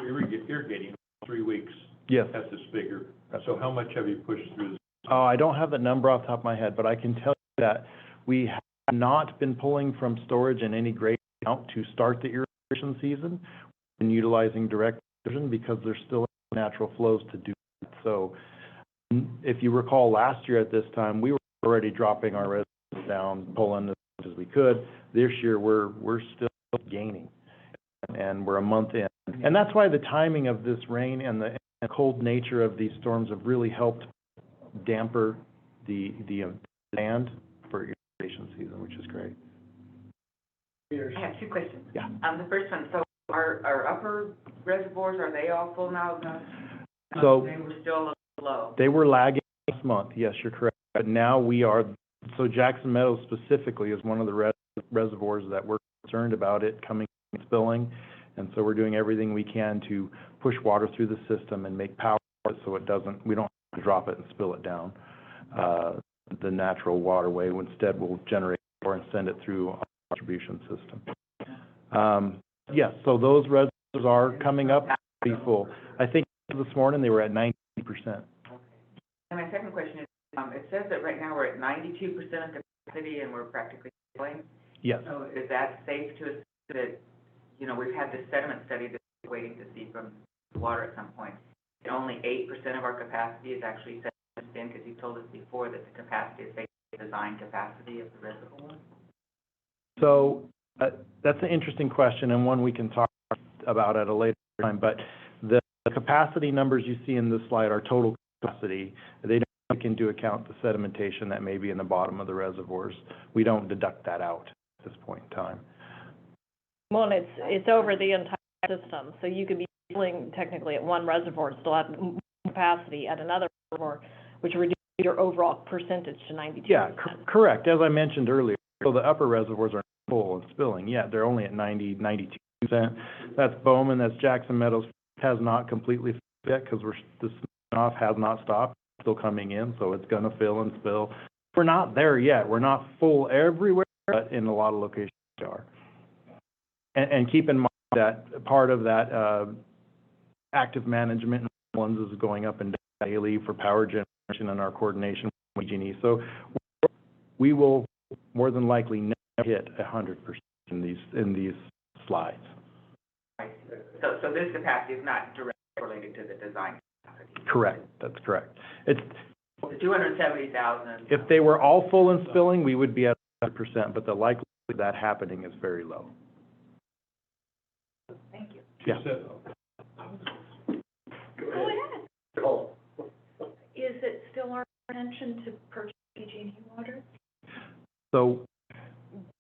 Speaker 4: irrigating in 3 weeks?
Speaker 10: Yes.
Speaker 4: That's this bigger. So how much have you pushed through?
Speaker 10: Oh, I don't have that number off the top of my head, but I can tell you that we have not been pulling from storage in any great amount to start the irrigation season and utilizing direct irrigation because there's still natural flows to do that. So if you recall last year at this time, we were already dropping our reservoirs down, pulling as much as we could. This year, we're still gaining, and we're a month in. And that's why the timing of this rain and the cold nature of these storms have really helped damper the demand for irrigation season, which is great.
Speaker 2: I have 2 questions.
Speaker 10: Yeah.
Speaker 2: The first one, so our upper reservoirs, are they all full now?
Speaker 10: So
Speaker 2: They were still a little low.
Speaker 10: they were lagging last month. Yes, you're correct. But now we are. So Jackson Meadows specifically is one of the reservoirs that we're concerned about it coming and spilling. And so we're doing everything we can to push water through the system and make power so we don't have to drop it and spill it down the natural waterway. Instead, we'll generate power and send it through our distribution system. Yes, so those reservoirs are coming up pretty full. I think this morning they were at 90%.
Speaker 2: And my second question is, it says that right now we're at 92% of capacity and we're practically filling.
Speaker 10: Yes.
Speaker 2: So is that safe to assume that, you know, we've had this sediment study that we're waiting to see from the water at some point, and only 8% of our capacity is actually sediment in, because you told us before that the capacity is basically the design capacity of the reservoir?
Speaker 10: So that's an interesting question and one we can talk about at a later time. But the capacity numbers you see in this slide are total capacity. They don't take into account the sedimentation that may be in the bottom of the reservoirs. We don't deduct that out at this point in time.
Speaker 7: Well, it's over the entire system, so you could be spilling technically at one reservoir, and still have capacity at another reservoir, which reduces your overall percentage to 92%.
Speaker 13: Yeah, correct. As I mentioned earlier, so the upper reservoirs are full and spilling. Yeah, they're only at 92%. That's Bowman, that's Jackson Meadows, has not completely filled yet because the off has not stopped, still coming in, so it's gonna fill and spill. We're not there yet. We're not full everywhere, but in a lot of locations we are. And keep in mind that part of that active management ones is going up and down daily for power generation and our coordination with PG&E. So we will more than likely never hit 100% in these slides.
Speaker 2: So this capacity is not directly related to the design capacity?
Speaker 13: Correct, that's correct. It's
Speaker 2: The 270,000.
Speaker 13: if they were all full and spilling, we would be at 100%, but the likelihood of that happening is very low.
Speaker 2: Thank you.
Speaker 13: Yeah.
Speaker 6: Go ahead. Is it still our intention to purchase PG&E water?
Speaker 13: So,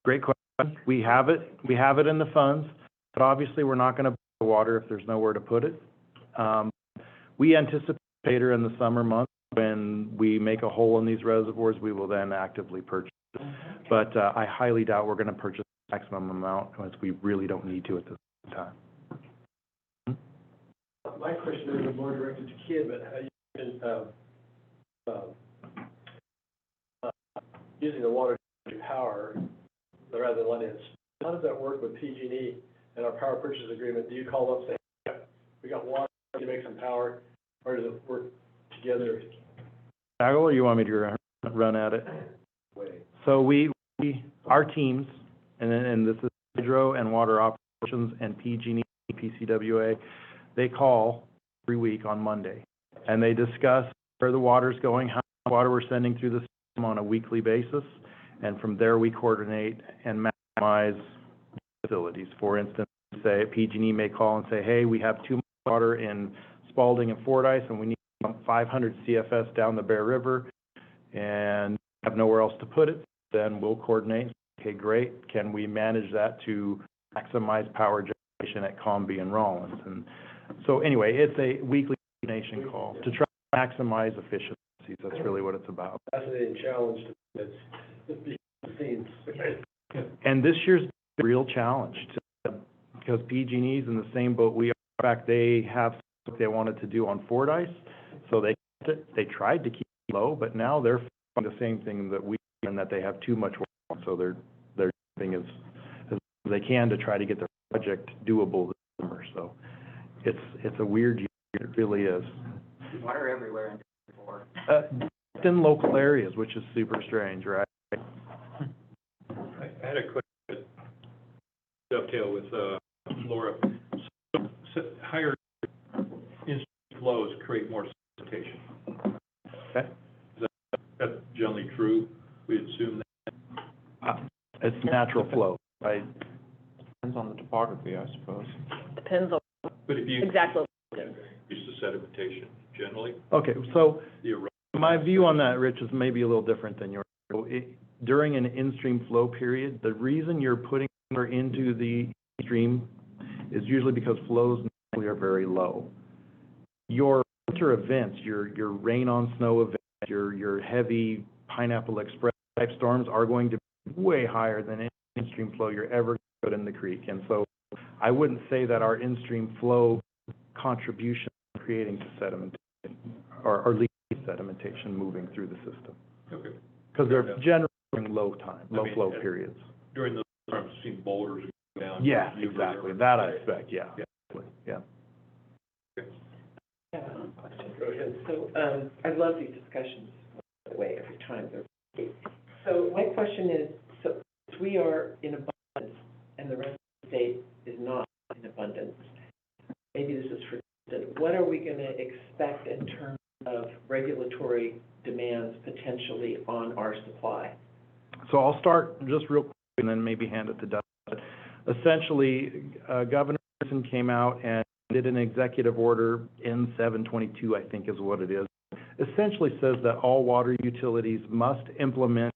Speaker 13: great question. We have it in the funds, but obviously we're not gonna buy the water if there's nowhere to put it. We anticipate later in the summer months, when we make a hole in these reservoirs, we will then actively purchase it. But, I highly doubt we're gonna purchase the maximum amount, because we really don't need to at this time.
Speaker 1: My question is more directed to Kid, but how you been, using the water to power rather than letting it. How does that work with PG&E and our power purchase agreement? Do you call up and say, hey, we got water, can you make some power, or does it work together?
Speaker 13: Bagel, or you want me to run at it? So our teams, and this is hydro and water operations and PG&E, PCWA, they call every week on Monday, and they discuss where the water's going, how much water we're sending through the system on a weekly basis, and from there we coordinate and maximize facilities. For instance, say PG&E may call and say, hey, we have too much water in Spalding and Fordyce, and we need 500 CFS down the Bear River, and have nowhere else to put it. Then we'll coordinate. Okay, great. Can we manage that to maximize power generation at Comby and Rollins? And so anyway, it's a weekly coordination call to try to maximize efficiencies. That's really what it's about.
Speaker 1: Fascinating challenge. It's behind the scenes.
Speaker 13: And this year's a real challenge because PG&E's in the same boat we are. In fact, they have what they wanted to do on Fordyce, so they tried to keep it low, but now they're finding the same thing that we are, and that they have too much water. So they're doing as they can to try to get their project doable this summer. So it's a weird year. It really is.
Speaker 2: Water everywhere in before.
Speaker 13: In local areas, which is super strange, right?
Speaker 4: I had a question, dovetail with Laura. So higher instrument flows create more precipitation.
Speaker 13: Okay.
Speaker 4: Is that generally true? We assume that.
Speaker 13: It's natural flow, right?
Speaker 12: Depends on the topography, I suppose.
Speaker 7: Depends on
Speaker 4: But if you
Speaker 7: exactly.
Speaker 4: increase the sedimentation generally,
Speaker 13: Okay, so
Speaker 4: the erosion.
Speaker 13: my view on that, Rich, is maybe a little different than yours. So during an in-stream flow period, the reason you're putting water into the stream is usually because flows naturally are very low. Your winter events, your rain on snow events, your heavy Pineapple Express type storms are going to be way higher than any in-stream flow you're ever going to put in the creek. And so I wouldn't say that our in-stream flow contribution is creating to sedimentation or leaking sedimentation moving through the system. Okay. Because they're generally during low flow periods.
Speaker 4: During those storms, you've seen boulders go down.
Speaker 13: Yeah, exactly. That I expect, yeah. Yeah.
Speaker 5: Go ahead. So, I love these discussions, by the way, every time they're great. So my question is, so if we are in abundance and the rest of the state is not in abundance, maybe this is for, what are we gonna expect in terms of regulatory demands potentially on our supply?
Speaker 13: So I'll start just real quick and then maybe hand it to Doug. Essentially, Governor Wilson came out and did an executive order, N722, I think is what it is. Essentially says that all water utilities must implement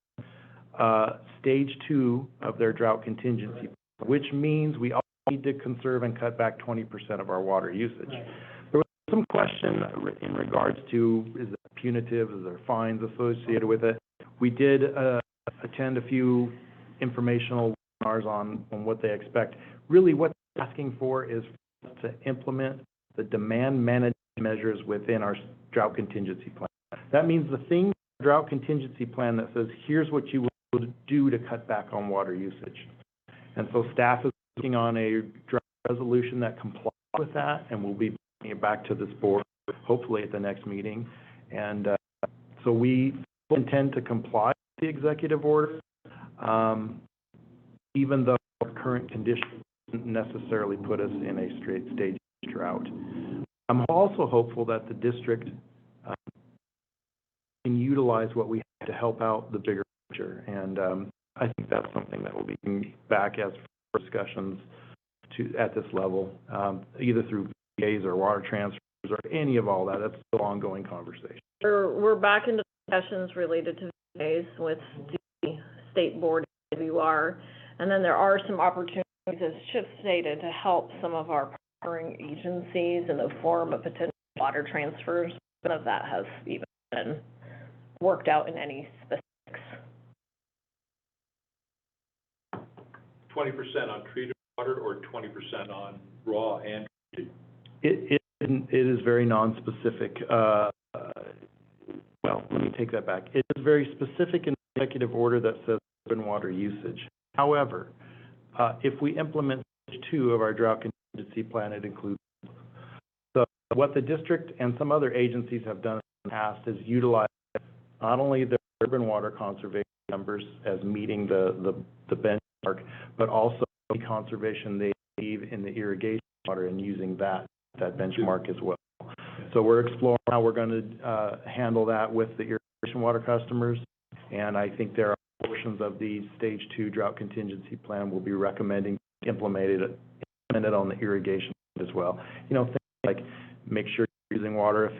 Speaker 13: stage 2 of their drought contingency, which means we all need to conserve and cut back 20% of our water usage. There was some question in regards to, is it punitive, is there fines associated with it? We did attend a few informational webinars on what they expect. Really what they're asking for is to implement the demand management measures within our drought contingency plan. That means the thing, drought contingency plan that says, here's what you will do to cut back on water usage. And so staff is working on a drought resolution that complies with that, and we'll be bringing it back to this board, hopefully at the next meeting. And so we intend to comply with the executive order, even though our current conditions don't necessarily put us in a straight stage drought. I'm also hopeful that the district can utilize what we have to help out the bigger picture. And I think that's something that will be back as discussions at this level, either through VAs or water transfers or any of all that. That's still ongoing conversation.
Speaker 7: We're back into discussions related to VAs with the state board WR, and then there are some opportunities, as Chip stated, to help some of our partnering agencies in the form of potential water transfers. None of that has even been worked out in any specifics.
Speaker 4: 20% on treated water or 20% on raw and treated?
Speaker 13: It is very non-specific. Well, let me take that back. It is very specific in the executive order that says urban water usage. However, if we implement stage 2 of our drought contingency plan, it includes. So what the district and some other agencies have done in the past is utilize not only the urban water conservation numbers as meeting the benchmark, but also the conservation they achieve in the irrigation water and using that benchmark as well. So we're exploring how we're going to handle that with the irrigation water customers, and I think there are portions of the stage 2 drought contingency plan we'll be recommending implemented on the irrigation as well. You know, things like make sure you're using water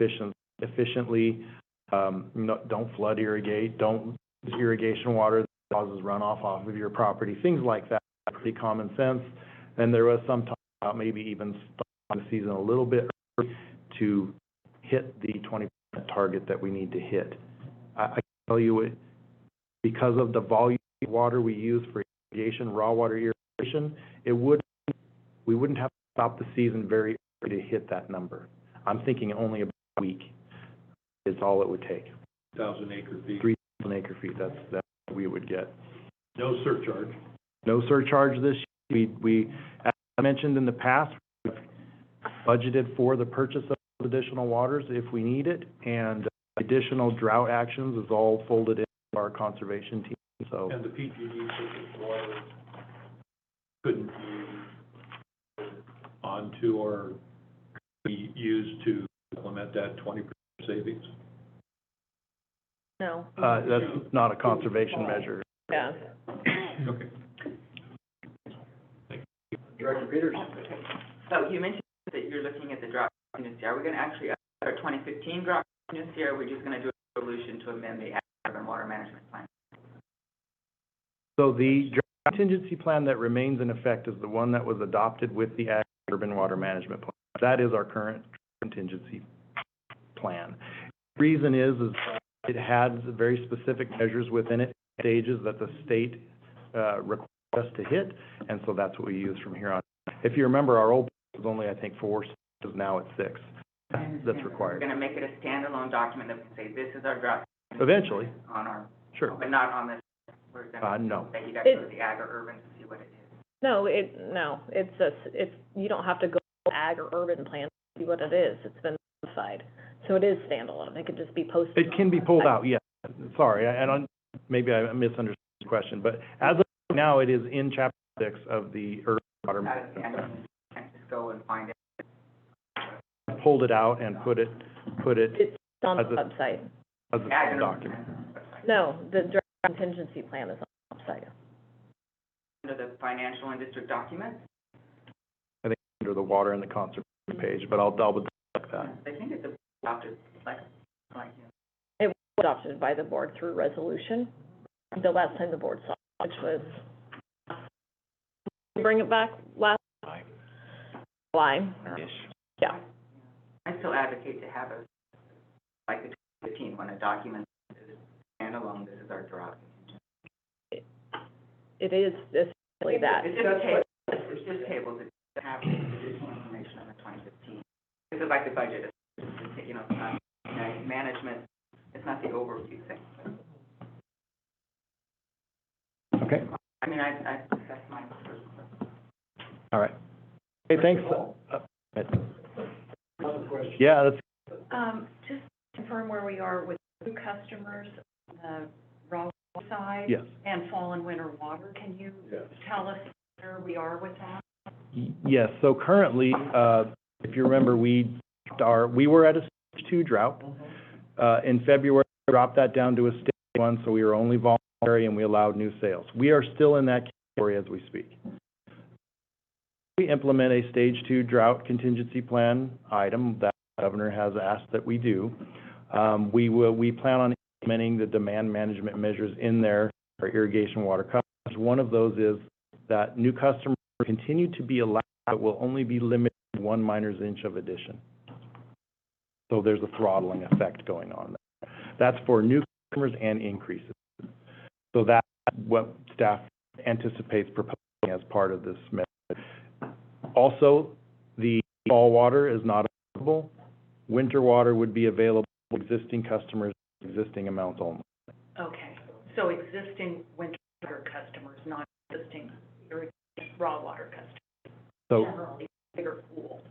Speaker 13: efficiently, don't flood irrigate, don't use irrigation water that causes runoff off of your property, things like that. Pretty common sense. And there was some talk about maybe even starting the season a little bit early to hit the 20% target that we need to hit. I can tell you, because of the volume of water we use for irrigation, raw water irrigation, we wouldn't have to stop the season very early to hit that number. I'm thinking only about a week is all it would take.
Speaker 4: 3,000 acre feet.
Speaker 13: 3,000 acre feet, that's what we would get.
Speaker 4: No surcharge.
Speaker 13: No surcharge this year. We, as I mentioned in the past, we've budgeted for the purchase of additional waters if we need it, and additional drought actions is all folded into our conservation team. So.
Speaker 4: And the PG&E purchase water couldn't be onto or be used to implement that 20% savings?
Speaker 7: No.
Speaker 13: That's not a conservation measure.
Speaker 7: Yeah.
Speaker 4: Okay.
Speaker 2: Director Peters. So you mentioned that you're looking at the drought contingency. Are we going to actually, our 2015 drought contingency, or are we just going to do a resolution to amend the urban water management plan?
Speaker 13: So the drought contingency plan that remains in effect is the one that was adopted with the urban water management plan. That is our current contingency plan. The reason is it has very specific measures within it, stages that the state requires us to hit, and so that's what we use from here on. If you remember, our old plan was only, I think, 4 stages, now it's 6. That's required.
Speaker 2: We're going to make it a standalone document that we say, this is our drought.
Speaker 13: Eventually.
Speaker 2: On our,
Speaker 13: Sure.
Speaker 2: but not on this.
Speaker 13: No.
Speaker 2: That you got to go to the ag or urban to see what it is.
Speaker 7: No, it's you don't have to go to ag or urban plan to see what it is. It's been notified. So it is standalone. It could just be posted.
Speaker 13: It can be pulled out, yeah. Sorry, maybe I misunderstood the question, but as of now, it is in chapter 6 of the urban water.
Speaker 2: Can't just go and find it.
Speaker 13: Pulled it out and put it.
Speaker 7: It's on the website.
Speaker 13: As a document.
Speaker 7: No, the drought contingency plan is on the website.
Speaker 2: Under the financial and district documents?
Speaker 13: I think under the water and the conservation page, but I'll double check that.
Speaker 2: I think it's adopted,
Speaker 7: It was adopted by the board through resolution. The last time the board saw it, which was, bring it back last line.
Speaker 12: Ish.
Speaker 7: Yeah.
Speaker 2: I still advocate to have a, like the 15, when a document is standalone, this is our drought.
Speaker 7: It is essentially that.
Speaker 2: It's just tables that have additional information on the 2015. This is like the budget, it's, you know, it's not, management, it's not the overview thing.
Speaker 10: Okay,
Speaker 2: I mean, that's my personal.
Speaker 10: all right. Hey, thanks. Yeah, that's,
Speaker 6: Just confirm where we are with new customers, the raw water side.
Speaker 10: yes.
Speaker 6: And fall and winter water. Can you tell us where we are with that?
Speaker 10: Yes, so currently, if you remember, we were at a stage 2 drought. In February, we dropped that down to a stage 1, so we were only voluntary and we allowed new sales. We are still in that category as we speak. We implement a stage 2 drought contingency plan item that the governor has asked that we do. We plan on implementing the demand management measures in there for irrigation water customers. One of those is that new customers continue to be allowed, but will only be limited to 1 minor's inch of addition. So there's a throttling effect going on there. That's for new customers and increases. So that's what staff anticipates proposing as part of this measure. Also, the fall water is not available. Winter water would be available to existing customers, existing amounts only.
Speaker 6: Okay, so existing winter water customers, not existing raw water customers.
Speaker 10: So,
Speaker 6: Generally, bigger pool.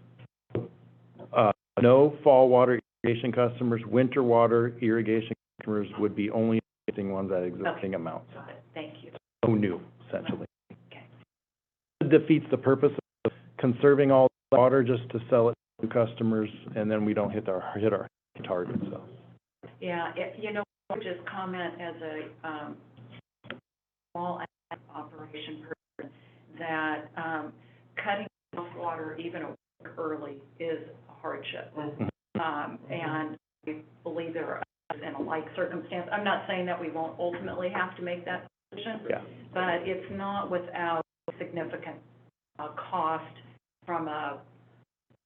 Speaker 10: no fall water irrigation customers. Winter water irrigation customers would be only existing ones at existing amounts.
Speaker 6: Got it, thank you.
Speaker 10: No new, essentially.
Speaker 6: Okay.
Speaker 10: It defeats the purpose of conserving all the water just to sell it to customers, and then we don't hit our target, so.
Speaker 6: Yeah, you know, I would just comment as a small operation person that cutting off water even a week early is a hardship. And we believe there are others in a like circumstance. I'm not saying that we won't ultimately have to make that decision, but it's not without significant cost from a,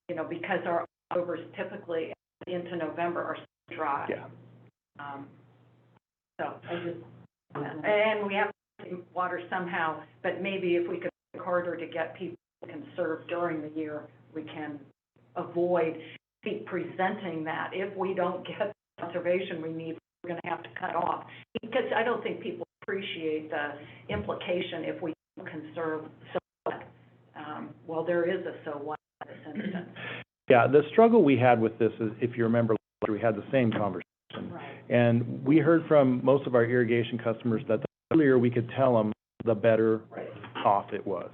Speaker 6: you know, because our overs typically into November are so dry.
Speaker 10: Yeah.
Speaker 6: So I just, and we have water somehow, but maybe if we could work harder to get people to conserve during the year, we can avoid keep presenting that. If we don't get the conservation we need, we're going to have to cut off. Because I don't think people appreciate the implication if we don't conserve so what. Well, there is a so what in this instance.
Speaker 10: Yeah, the struggle we had with this is, if you remember, we had the same conversation.
Speaker 6: Right.
Speaker 10: And we heard from most of our irrigation customers that the earlier we could tell them, the better off it was.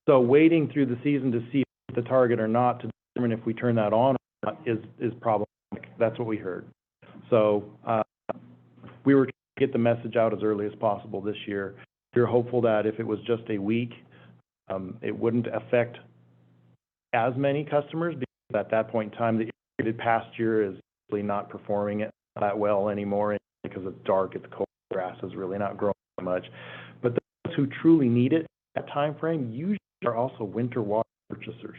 Speaker 10: So waiting through the season to see if the target or not to determine if we turn that on or not is problematic. That's what we heard. So we were trying to get the message out as early as possible this year. We were hopeful that if it was just a week, it wouldn't affect as many customers, because at that point in time, the irrigated pasture is really not performing it that well anymore because it's dark, it's cold, grass is really not growing much. But those who truly need it at that time frame usually are also winter water purchasers.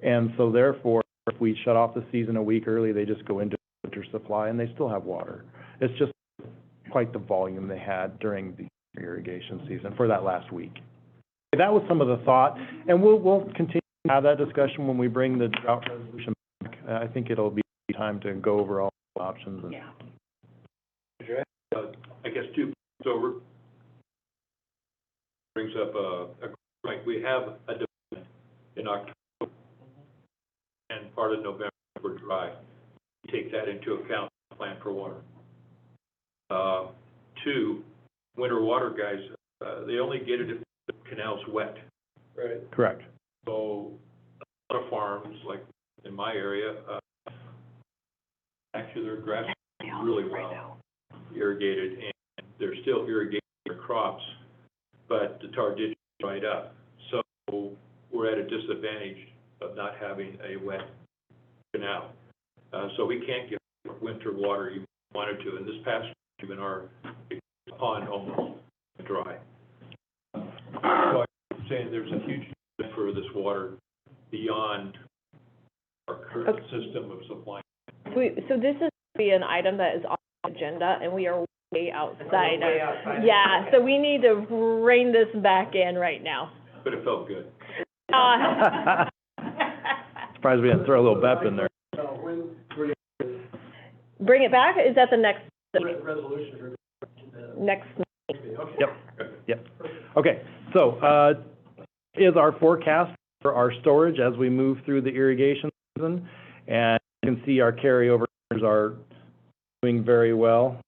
Speaker 10: And so therefore, if we shut off the season a week early, they just go into winter supply and they still have water. It's just quite the volume they had during the irrigation season for that last week. That was some of the thought, and we'll continue to have that discussion when we bring the drought resolution back. I think it'll be time to go over all the options. And
Speaker 6: Yeah.
Speaker 4: I guess two, so brings up like we have a demand in October and part of November for dry. Take that into account, plan for water. Two, winter water guys, they only get it if the canal's wet.
Speaker 1: Right.
Speaker 10: Correct.
Speaker 4: So a lot of farms, like in my area, actually their grass is really well irrigated, and they're still irrigating their crops, but the tar ditch is dried up. So we're at a disadvantage of not having a wet canal. So we can't get winter water even if we wanted to. And this past year, even our pond almost dry. So I'm saying there's a huge need for this water beyond our current system of supply.
Speaker 7: So this is be an item that is on the agenda, and we are way outside.
Speaker 5: Way outside.
Speaker 7: Yeah, so we need to rein this back in right now.
Speaker 4: But it felt good.
Speaker 13: Surprised we didn't throw a little BEP in there.
Speaker 7: Bring it back, is that the next meeting? Next meeting.
Speaker 13: Yep. Okay, so, is our forecast for our storage as we move through the irrigation season. And you can see our carryovers are doing very well.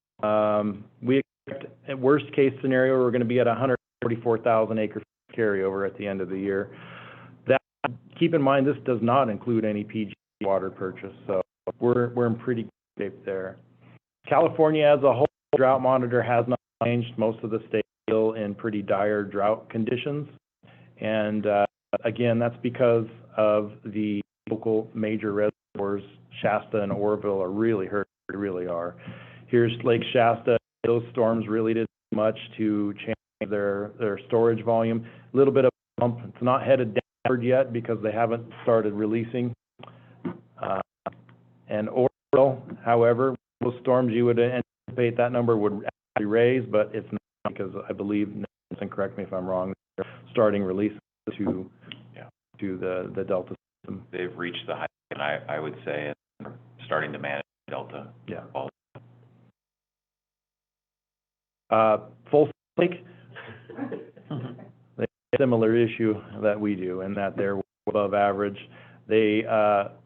Speaker 13: We expect, at worst case scenario, we're gonna be at 144,000 acre carryover at the end of the year. That, keep in mind, this does not include any PG water purchase, so we're in pretty good shape there. California as a whole, drought monitor has not changed. Most of the states still in pretty dire drought conditions. And, again, that's because of the local major reservoirs. Shasta and Oroville are really hurt, they really are. Here's Lake Shasta. Those storms really did much to change their storage volume. A little bit of a bump. It's not headed downward yet because they haven't started releasing. And Oroville, however, those storms, you would anticipate that number would actually raise, but it's not, because I believe, and correct me if I'm wrong, they're starting release to the Delta system.
Speaker 12: They've reached the height, and I would say, and starting to manage Delta.
Speaker 13: Yeah.
Speaker 12: Well,
Speaker 13: Full Lake, they have a similar issue that we do, in that they're above average. They,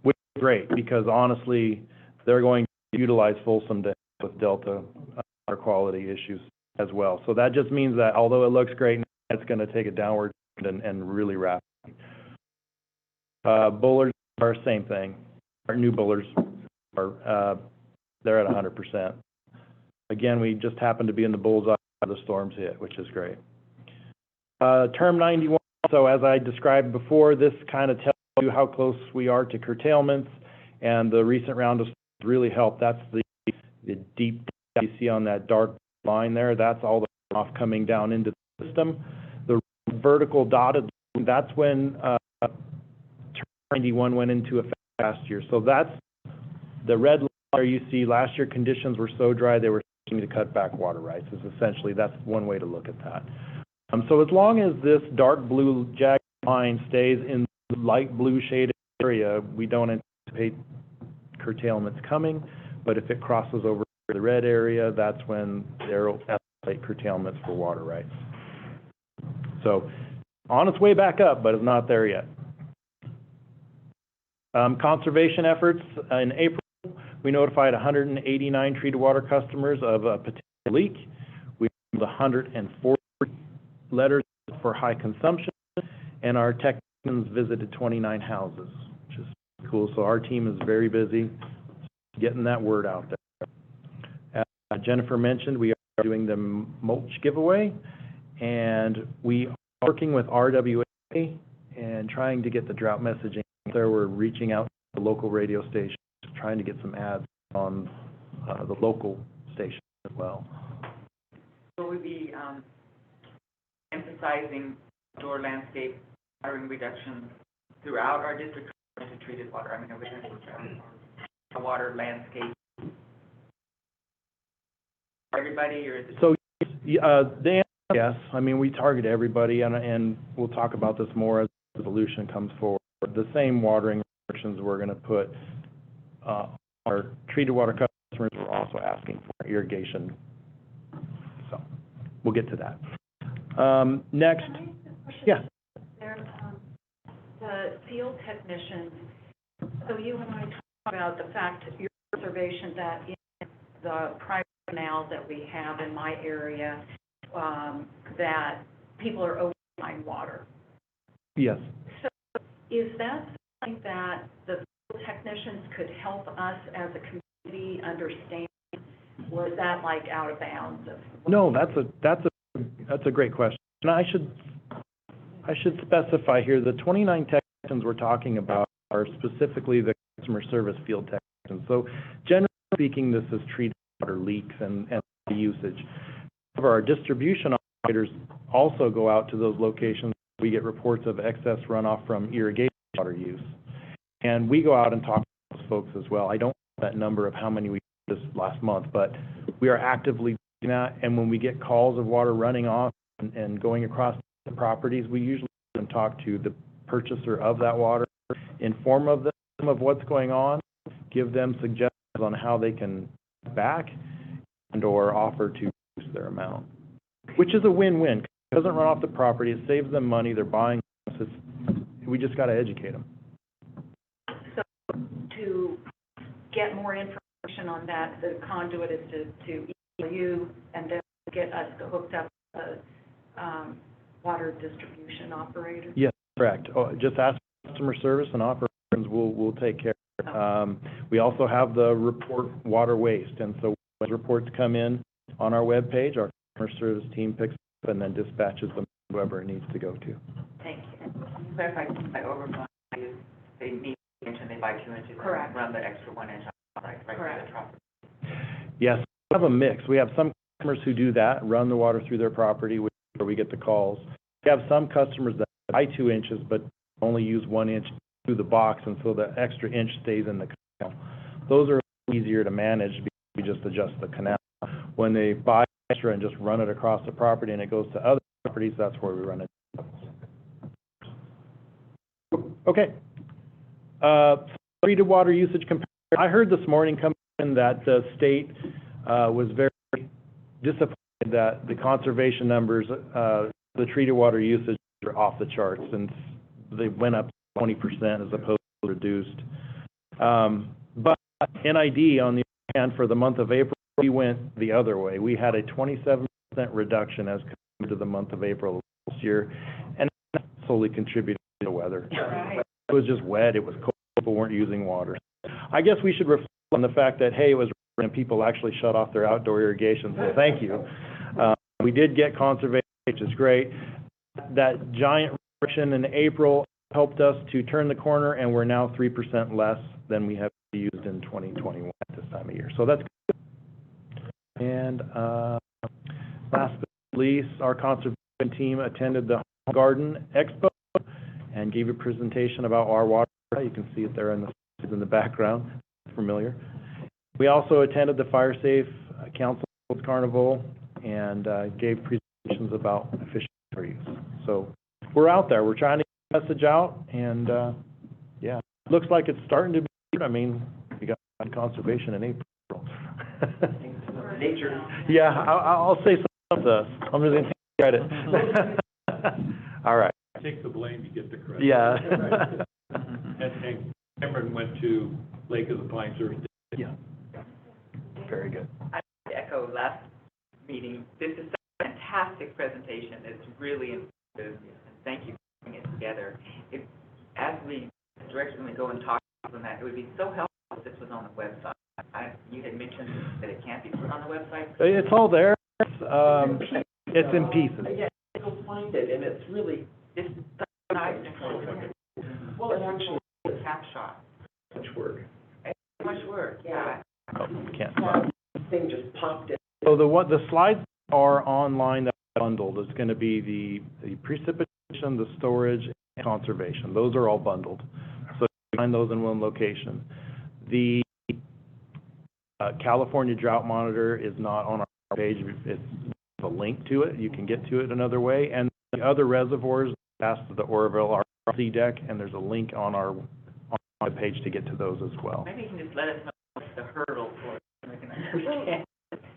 Speaker 13: which is great, because honestly, they're going to utilize Folsom to help with Delta water quality issues as well. So that just means that although it looks great, it's going to take a downward and really rapidly. Bullers are same thing. Our new bullers are, they're at 100%. Again, we just happen to be in the bullseye of the storms hit, which is great. Term 91, so as I described before, this kind of tells you how close we are to curtailments, and the recent round of storms really helped. That's the deep you see on that dark line there. That's all the runoff coming down into the system. The vertical dotted line, that's when Term 91 went into effect last year. So that's the red line there you see. Last year conditions were so dry they were to cut back water rights. Is essentially, that's one way to look at that. So as long as this dark blue jagged line stays in the light blue shaded area, we don't anticipate curtailments coming. But if it crosses over the red area, that's when there will escalate curtailments for water rights. So on its way back up, but it's not there yet. Conservation efforts in April. We notified 189 treated water customers of a potential leak. We mailed 140 letters for high consumption, and our technicians visited 29 houses, which is cool. So our team is very busy getting that word out there. As Jennifer mentioned, we are doing the mulch giveaway, and we are working with RWA and trying to get the drought messaging there. We're reaching out to the local radio stations, trying to get some ads on the local station as well.
Speaker 2: Will we be emphasizing outdoor landscape watering reduction throughout our district to treated water? I mean, are we going to look at water landscape for everybody, or is it?
Speaker 13: So the answer, yes. I mean, we target everybody, and we'll talk about this more as the resolution comes forward. The same watering restrictions we're going to put our treated water customers were also asking for irrigation. So we'll get to that. Next, yeah.
Speaker 6: There's, the field technicians, so you and I talked about the fact, your observation that in the private canals that we have in my area, that people are overflowing water.
Speaker 13: Yes.
Speaker 6: So is that something that the technicians could help us as a community understand, or is that like out of bounds of?
Speaker 13: No, that's a great question. And I should specify here, the 29 technicians we're talking about are specifically the customer service field technicians. So generally speaking, this is treated water leaks and usage. However, our distribution operators also go out to those locations. We get reports of excess runoff from irrigation water use. And we go out and talk to those folks as well. I don't have that number of how many we did this last month, but we are actively doing that. And when we get calls of water running off and going across the properties, we usually talk to the purchaser of that water, inform of them of what's going on, give them suggestions on how they can back and or offer to reduce their amount, which is a win-win. It doesn't run off the property, it saves them money, they're buying, we just got to educate them.
Speaker 6: So to get more information on that, the conduit is to email you and then get us hooked up with a water distribution operator?
Speaker 13: Yes, correct. Oh, just ask customer service and operations will take care. We also have the report water waste, and so when reports come in on our webpage, our customer service team picks up and then dispatches them to whoever it needs to go to.
Speaker 2: Thank you. Can you clarify, by overflow, they need 1 inch and they buy 2 inches?
Speaker 6: Correct.
Speaker 2: And run the extra 1 inch right
Speaker 6: Correct.
Speaker 2: to the property?
Speaker 13: Yes, we have a mix. We have some customers who do that, run the water through their property where we get the calls. We have some customers that buy 2 inches but only use 1 inch through the box, and so the extra inch stays in the canal. Those are easier to manage because we just adjust the canal. When they buy extra and just run it across the property and it goes to other properties, that's where we run it. Okay. Treated water usage comparison. I heard this morning coming in that the state was very disappointed that the conservation numbers, the treated water usage are off the charts, and they went up 20% as opposed to reduced. But NID, on the other hand, for the month of April, we went the other way. We had a 27% reduction as compared to the month of April last year, and that solely contributed to the weather.
Speaker 6: Right.
Speaker 13: It was just wet, it was cold, people weren't using water. I guess we should reflect on the fact that, hey, it was raining and people actually shut off their outdoor irrigation, so thank you. We did get conservation, which is great. That giant reduction in April helped us to turn the corner, and we're now 3% less than we have used in 2021 at this time of year. So that's good. And last but not least, our conservation team attended the Home Garden Expo and gave a presentation about our water. You can see it there in the background, familiar. We also attended the Fire Safe Council Carnival and gave presentations about efficient water use. So we're out there. We're trying to get the message out, and yeah, looks like it's starting to be. I mean, we got conservation in April.
Speaker 5: Nature.
Speaker 13: Yeah, I'll say something to us. I'm just going to take credit. All right.
Speaker 4: Take the blame, you get the credit.
Speaker 13: Yeah.
Speaker 4: And Cameron went to Lake of the Pines Thursday.
Speaker 13: Yeah. Very good.
Speaker 2: I echo last meeting. This is a fantastic presentation. It's really informative, and thank you for putting it together. As we directionally go and talk on that, it would be so helpful if this was on the website. You had mentioned that it can't be put on the website.
Speaker 13: It's all there. It's in pieces.
Speaker 5: Yeah, you'll find it, and it's really,
Speaker 2: This is so nice and informative.
Speaker 5: well, it's actually
Speaker 2: A snapshot.
Speaker 5: much work.
Speaker 2: Much work, yeah.
Speaker 13: Oh, can't.
Speaker 5: Thing just popped in.
Speaker 13: So the slides are online, that are bundled. It's going to be the precipitation, the storage, and conservation. Those are all bundled. So you find those in one location. The California Drought Monitor is not on our page. It's a link to it. You can get to it another way. And the other reservoirs, past the Oroville RC deck, and there's a link on our page to get to those as well.
Speaker 2: Maybe you can just let us know what's the hurdle for it, so we can understand.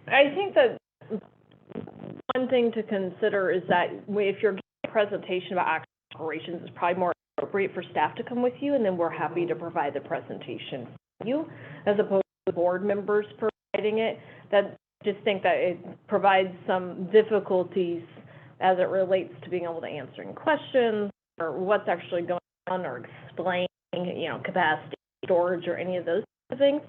Speaker 7: I think that one thing to consider is that if you're giving a presentation about actual operations, it's probably more appropriate for staff to come with you, and then we're happy to provide the presentation for you, as opposed to board members providing it. That just think that it provides some difficulties as it relates to being able to answering questions or what's actually going on or explain, capacity, storage, or any of those things.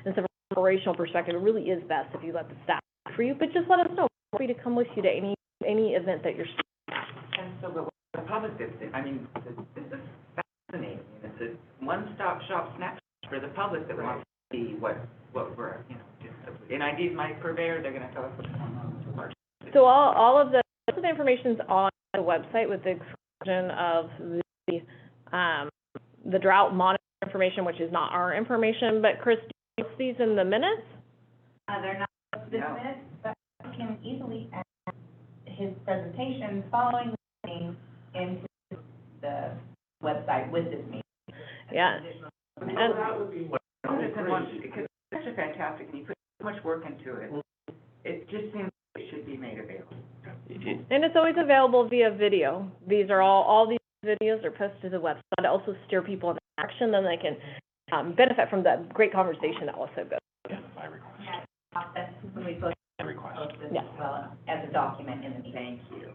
Speaker 7: And so from an operational perspective, it really is best if you let the staff for you, but just let us know. We're free to come with you to any event that you're
Speaker 2: And so, but the public, this is fascinating. It's a one-stop shop snapshot for the public that wants to see what we're, NIDs might purveyor, they're gonna tell us what's going on.
Speaker 7: So all of the information's on the website with the exclusion of the drought monitor information, which is not our information, but Chris, do you post these in the minutes?
Speaker 9: They're not this
Speaker 2: No.
Speaker 9: minute, but you can easily add his presentation following the meeting into the website with this meeting.
Speaker 7: Yeah.
Speaker 5: Well,
Speaker 7: And-
Speaker 5: that would be
Speaker 2: Put it in one,
Speaker 5: great.
Speaker 2: because it's such a fantastic, and you put so much work into it. It just seems it should be made available.
Speaker 7: And it's always available via video. These are all these videos are posted to the website to also steer people in action, then they can benefit from the great conversation that also goes.
Speaker 12: By request.
Speaker 9: That's when we post this
Speaker 7: Yeah.
Speaker 9: as well as a document in the meeting.
Speaker 2: Thank you.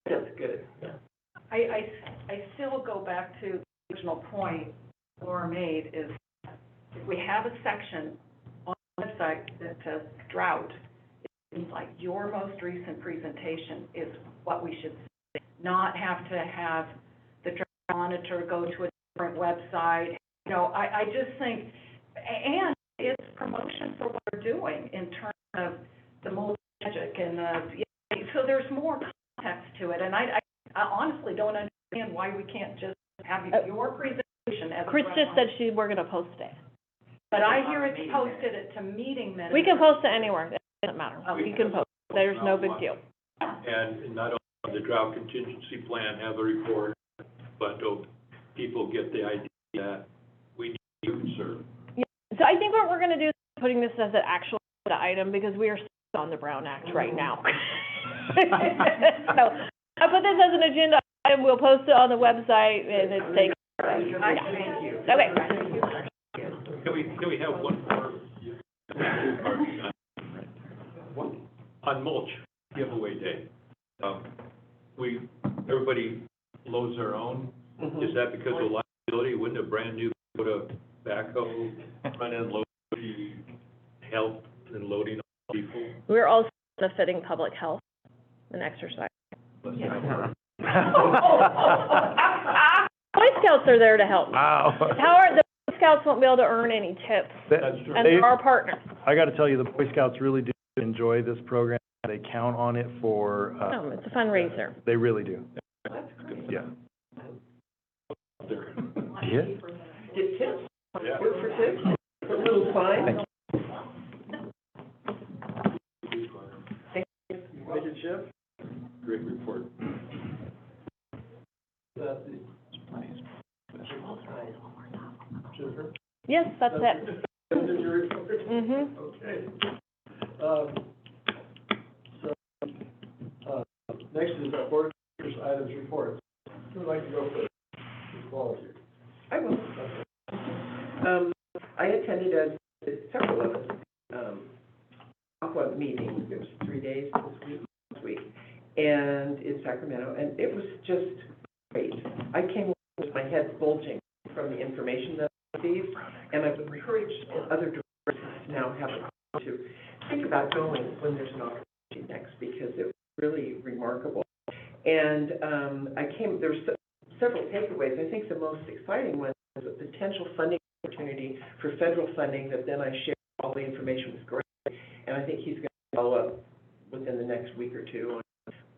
Speaker 5: That's good, yeah.
Speaker 6: I still go back to the original point Laura made, is if we have a section on the website that says drought, it seems like your most recent presentation is what we should see, not have to have the drought monitor go to a different website. You know, I just think, and it's promotion for what we're doing in terms of the multi-magic and so there's more context to it. And I honestly don't understand why we can't just have your presentation as a
Speaker 7: Chris just
Speaker 6: drought
Speaker 7: said we're gonna post it.
Speaker 6: but I hear it's posted to meeting minutes.
Speaker 7: We can post it anywhere, it doesn't matter. We can post, there's no big deal.
Speaker 4: And not only the drought contingency plan have a report, but people get the idea that we need to conserve.
Speaker 7: So I think what we're gonna do is putting this as an actual item, because we are on the Brown Act right now. So, I'll put this as an agenda item, we'll post it on the website, and it's taken.
Speaker 2: Thank you.
Speaker 7: Okay.
Speaker 4: Can we have one more? On mulch giveaway day, everybody loads their own. Is that because of liability? Wouldn't a brand new backhoe run in load help in loading all people?
Speaker 7: We're also benefiting public health and exercise. Boy Scouts are there to help.
Speaker 13: Wow.
Speaker 7: The Boy Scouts won't be able to earn any tips,
Speaker 4: That's true.
Speaker 7: and they're our partners.
Speaker 13: I gotta tell you, the Boy Scouts really do enjoy this program. They count on it for,
Speaker 7: It's a fundraiser.
Speaker 13: they really do. Yeah. Yeah.
Speaker 5: Get tips,
Speaker 4: Yeah.
Speaker 5: work for tips, put a little sign.
Speaker 13: Thank
Speaker 5: Budget shift.
Speaker 4: Great report.
Speaker 7: Yes, that's it. Mm-hmm.
Speaker 1: Okay. Next is our board members' items reports. Who would like to go first? Who's volunteered?
Speaker 5: I will. I attended several of us, aqua meetings, it was 3 days this week, and in Sacramento, and it was just great. I came with my head bulging from the information that I received, and I've encouraged other directors to now have a to think about going when there's an opportunity next, because it was really remarkable. And there were several takeaways. I think the most exciting one was a potential funding opportunity for federal funding that then I shared all the information with Greg, and I think he's going to follow up within the next week or two.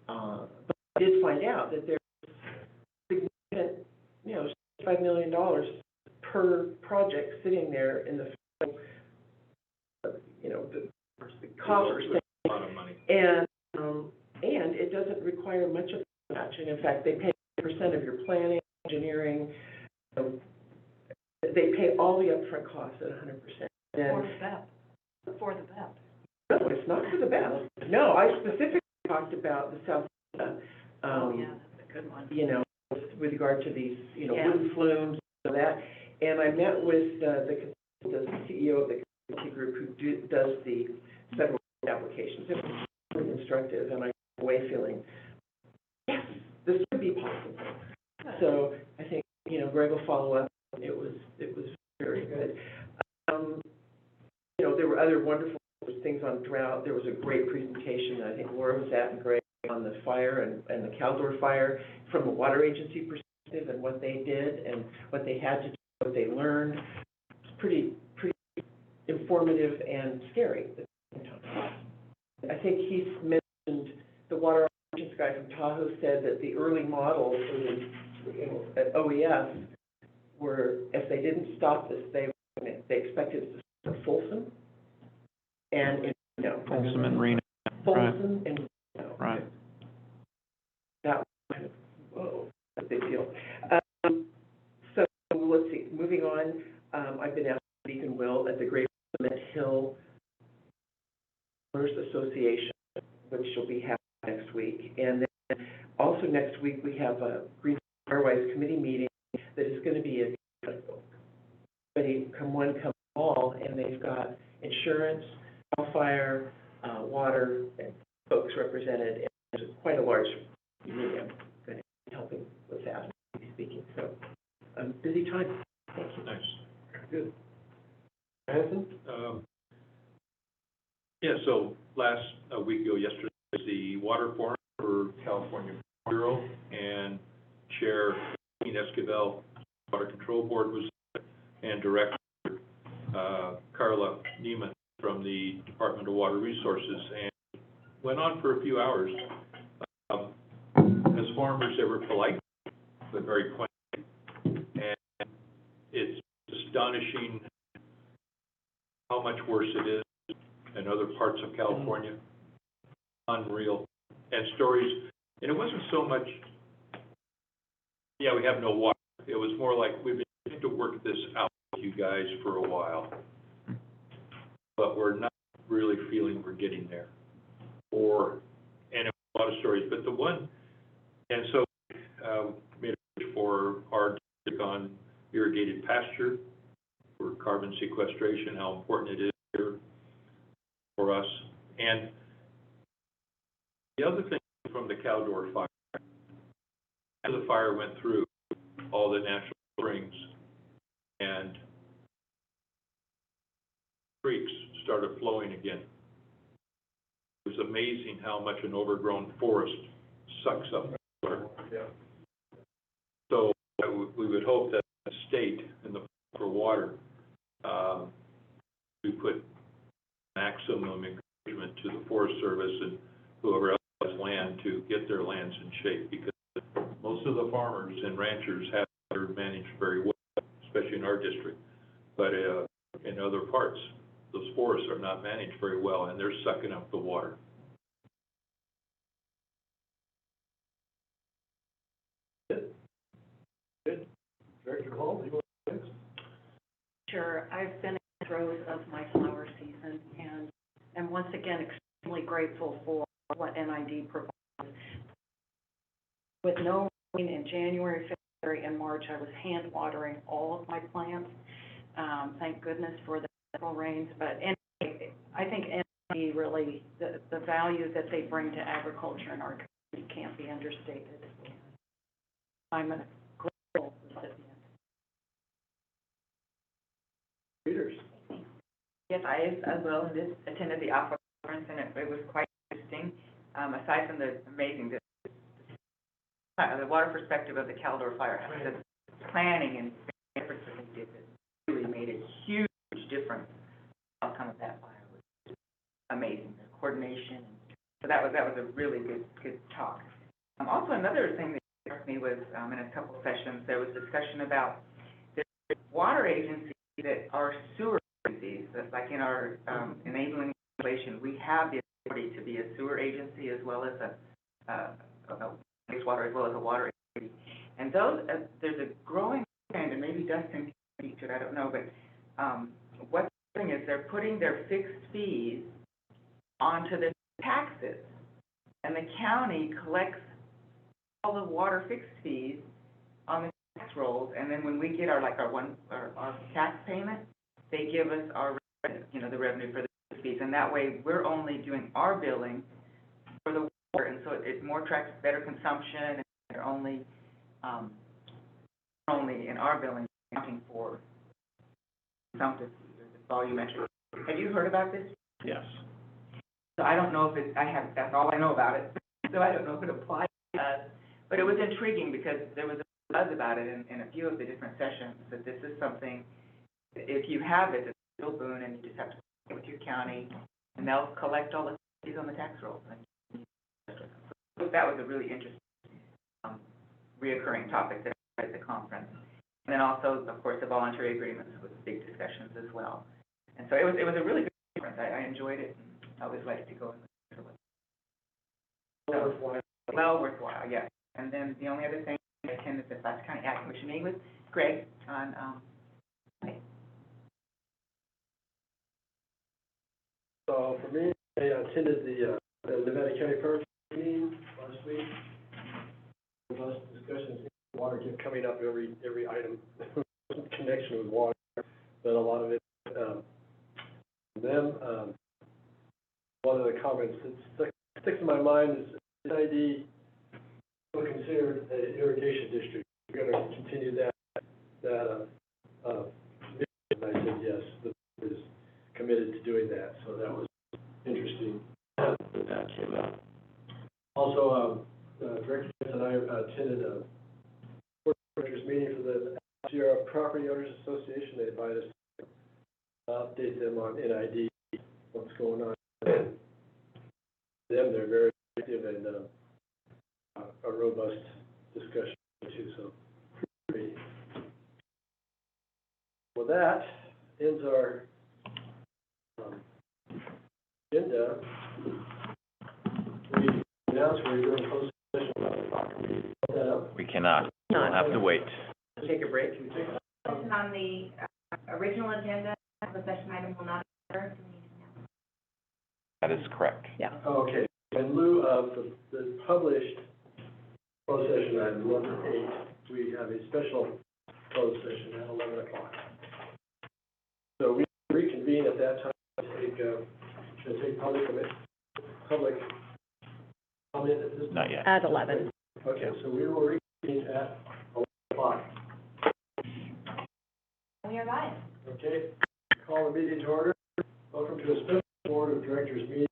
Speaker 5: But I did find out that there's significant, $5 million per project sitting there in the federal, the coffers.
Speaker 4: A lot of money.
Speaker 5: And it doesn't require much of a match, and in fact, they pay 100% of your planning, engineering, they pay all the upfront costs at 100%.
Speaker 6: For the BEP. For the BEP.
Speaker 5: No, it's not for the best. No, I specifically talked about the South,
Speaker 6: That's a good one.
Speaker 5: with regard to these,
Speaker 6: Yeah.
Speaker 5: wooden flumes and that. And I met with the CEO of the consultancy group who does the federal applications. It was really instructive, and I came away feeling, yes, this would be possible. So I think, Greg will follow up. It was very good. There were other wonderful things on drought. There was a great presentation that I think Laura was at, and Greg, on the fire and the Caldor fire from a water agency perspective, and what they did and what they had to do, what they learned. It's pretty informative and scary at the same time. I think Heath mentioned the water operations guy from Tahoe said that the early model at OES were, if they didn't stop this, they expected it to start Folsom and in Reno.
Speaker 12: Folsom and Reno.
Speaker 5: Folsom and Reno.
Speaker 12: Right.
Speaker 5: That was kind of, whoa, that's a big deal. So let's see, moving on, I've been asked to speak and will at the Great Clement Hill Owners Association, which will be happening next week. And then also next week, we have a Green Firewise Committee meeting that is going to be a, everybody come one, come all, and they've got insurance, CAL FIRE, water, and folks represented, and there's quite a large community. I'm going to be helping with that, speaking. So, busy time. Thank you.
Speaker 4: Nice.
Speaker 5: Good. Hanson?
Speaker 4: Yeah, so last week ago, yesterday, was the Water Forum for California Bureau, and Chair Dean Esquivel, Water Control Board was there, and Director Carla Neiman from the Department of Water Resources, and went on for a few hours. As farmers, they were polite, but very pointed, and it's astonishing how much worse it is in other parts of California. Unreal. And stories, and it wasn't so much, yeah, we have no water. It was more like, we've been trying to work this out with you guys for a while, but we're not really feeling we're getting there. And a lot of stories, but the one, and so made a pitch for our district on irrigated pasture, for carbon sequestration, how important it is here for us. And the other thing from the Caldor fire, as the fire went through all the natural springs and creeks started flowing again. It was amazing how much an overgrown forest sucks up water. Yeah. So we would hope that the state and the for water, we put maximum encouragement to the Forest Service and whoever else has land to get their lands in shape, because most of the farmers and ranchers have their managed very well, especially in our district. But in other parts, those forests are not managed very well, and they're sucking up the water.
Speaker 5: Good. Director Hall, you want to next?
Speaker 6: Sure, I've been in the throes of my flower season, and am once again extremely grateful for what NID provides. With no rain in January, February, and March, I was hand watering all of my plants. Thank goodness for the April rains, but anyway, I think NID really, the value that they bring to agriculture in our community can't be understated. I'm a grateful recipient.
Speaker 5: Peters.
Speaker 2: Yes, I as well attended the Alpha conference, and it was quite interesting. Aside from the amazing, the water perspective of the Caldor fire, the planning and efforts that they did that really made a huge difference. The outcome of that fire was amazing. The coordination, so that was a really good talk. Also, another thing that struck me was in a couple of sessions there was discussion about the water agencies that are sewer agencies. That's like in our enabling legislation, we have the authority to be a sewer agency as well as a wastewater as well as a water agency. And those there's a growing trend, and maybe Dustin can speak to it, I don't know, but what they're doing is they're putting their fixed fees onto the taxes, and the county collects all the water fixed fees on the tax rolls, and then when we get our tax payment, they give us our revenue, the revenue for the fees, and that way we're only doing our billing for the water, and so it more tracks better consumption, and they're only in our billing accounting for consumptive volumetric. Have you heard about this?
Speaker 13: Yes.
Speaker 2: So I don't know if that's all I know about it, so I don't know if it applies to us, but it was intriguing because there was a buzz about it in a few of the different sessions, that this is something, if you have it, it's a real boon, and you just have to get with your county, and they'll collect all the fees on the tax rolls. So that was a really interesting, reoccurring topic that I had at the conference. And then also, of course, the voluntary agreements with big discussions as well. And so it was a really good conference. I enjoyed it, and I always like to go and listen to it. So, well worthwhile, yes. And then the only other thing, I attended the Placer County Ag Commission meeting with Greg on,
Speaker 1: So for me, I attended the Nevada County Fair meeting last week. Robust discussions, water kept coming up every item, connection with water, but a lot of it, one of the comments that sticks in my mind is NID will consider an irrigation district. We're going to continue that mission. I said yes, the board is committed to doing that, so that was interesting. That came out. Also, Director and I attended a board of directors meeting for the Sierra Property Owners Association. They invited us to update them on NID, what's going on. They're very active and a robust discussion too. So, great. Well, that ends our agenda. We announced we're doing closed session.
Speaker 12: We cannot. We'll have to wait.
Speaker 2: take a break.
Speaker 9: Question on the original agenda, the session item will not occur.
Speaker 12: That is correct.
Speaker 7: Yeah.
Speaker 1: Okay, in lieu of the published closed session item 11-8, we have a special closed session at 11 o'clock. So we reconvene at that time to take public comment at this time.
Speaker 12: Not yet.
Speaker 7: At 11.
Speaker 1: Okay, so we will reconvene at 11 o'clock.
Speaker 9: We are live.
Speaker 1: Okay, call the meeting to order. Welcome to a special Board of Directors meeting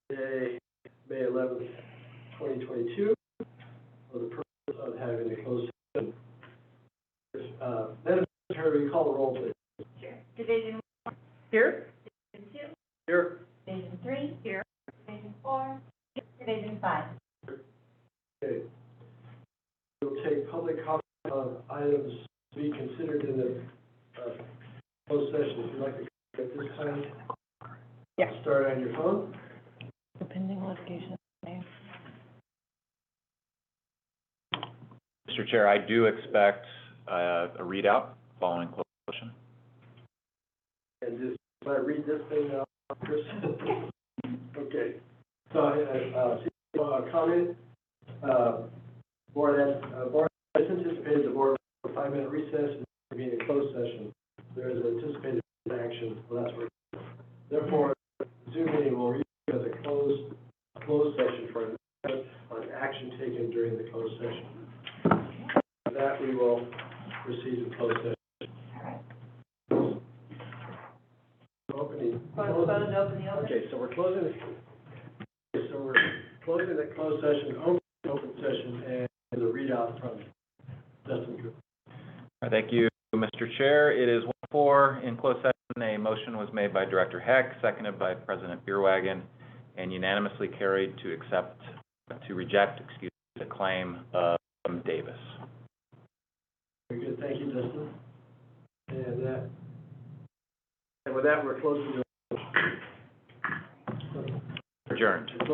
Speaker 1: today, May 11th, 2022, for the purpose of having a closed session. Madam Secretary, call the roll, please.
Speaker 9: Here. Division 1.
Speaker 2: Here?
Speaker 9: Division 2.
Speaker 1: Here.
Speaker 9: Division 3. Here. Division 4. Division 5.
Speaker 1: Okay. We'll take public comment on items to be considered in the closed session. If you'd like to at this time,
Speaker 7: Yeah.
Speaker 1: start on your phone.
Speaker 7: The pending litigation.
Speaker 12: Mr. Chair, I do expect a readout following closed session.
Speaker 1: And just, if I read this thing out, Chris? Okay. So, comment, board has anticipated the board for a 5-minute recess and being a closed session. There is anticipated action, well, that's where. Therefore, Zoom meeting will read as a closed session for on action taken during the closed session. With that, we will proceed to closed session. Opening.
Speaker 9: Close, open the open.
Speaker 1: Okay, so we're closing the closed session, open session, and the readout from Justin Group.
Speaker 12: Thank you, Mr. Chair. It is 1-4 in closed session. A motion was made by Director Heck, seconded by President Bierwagen, and unanimously carried to reject the claim of Davis.
Speaker 1: Very good, thank you, Justin. And with that, we're closing
Speaker 12: Adjourned.
Speaker 1: the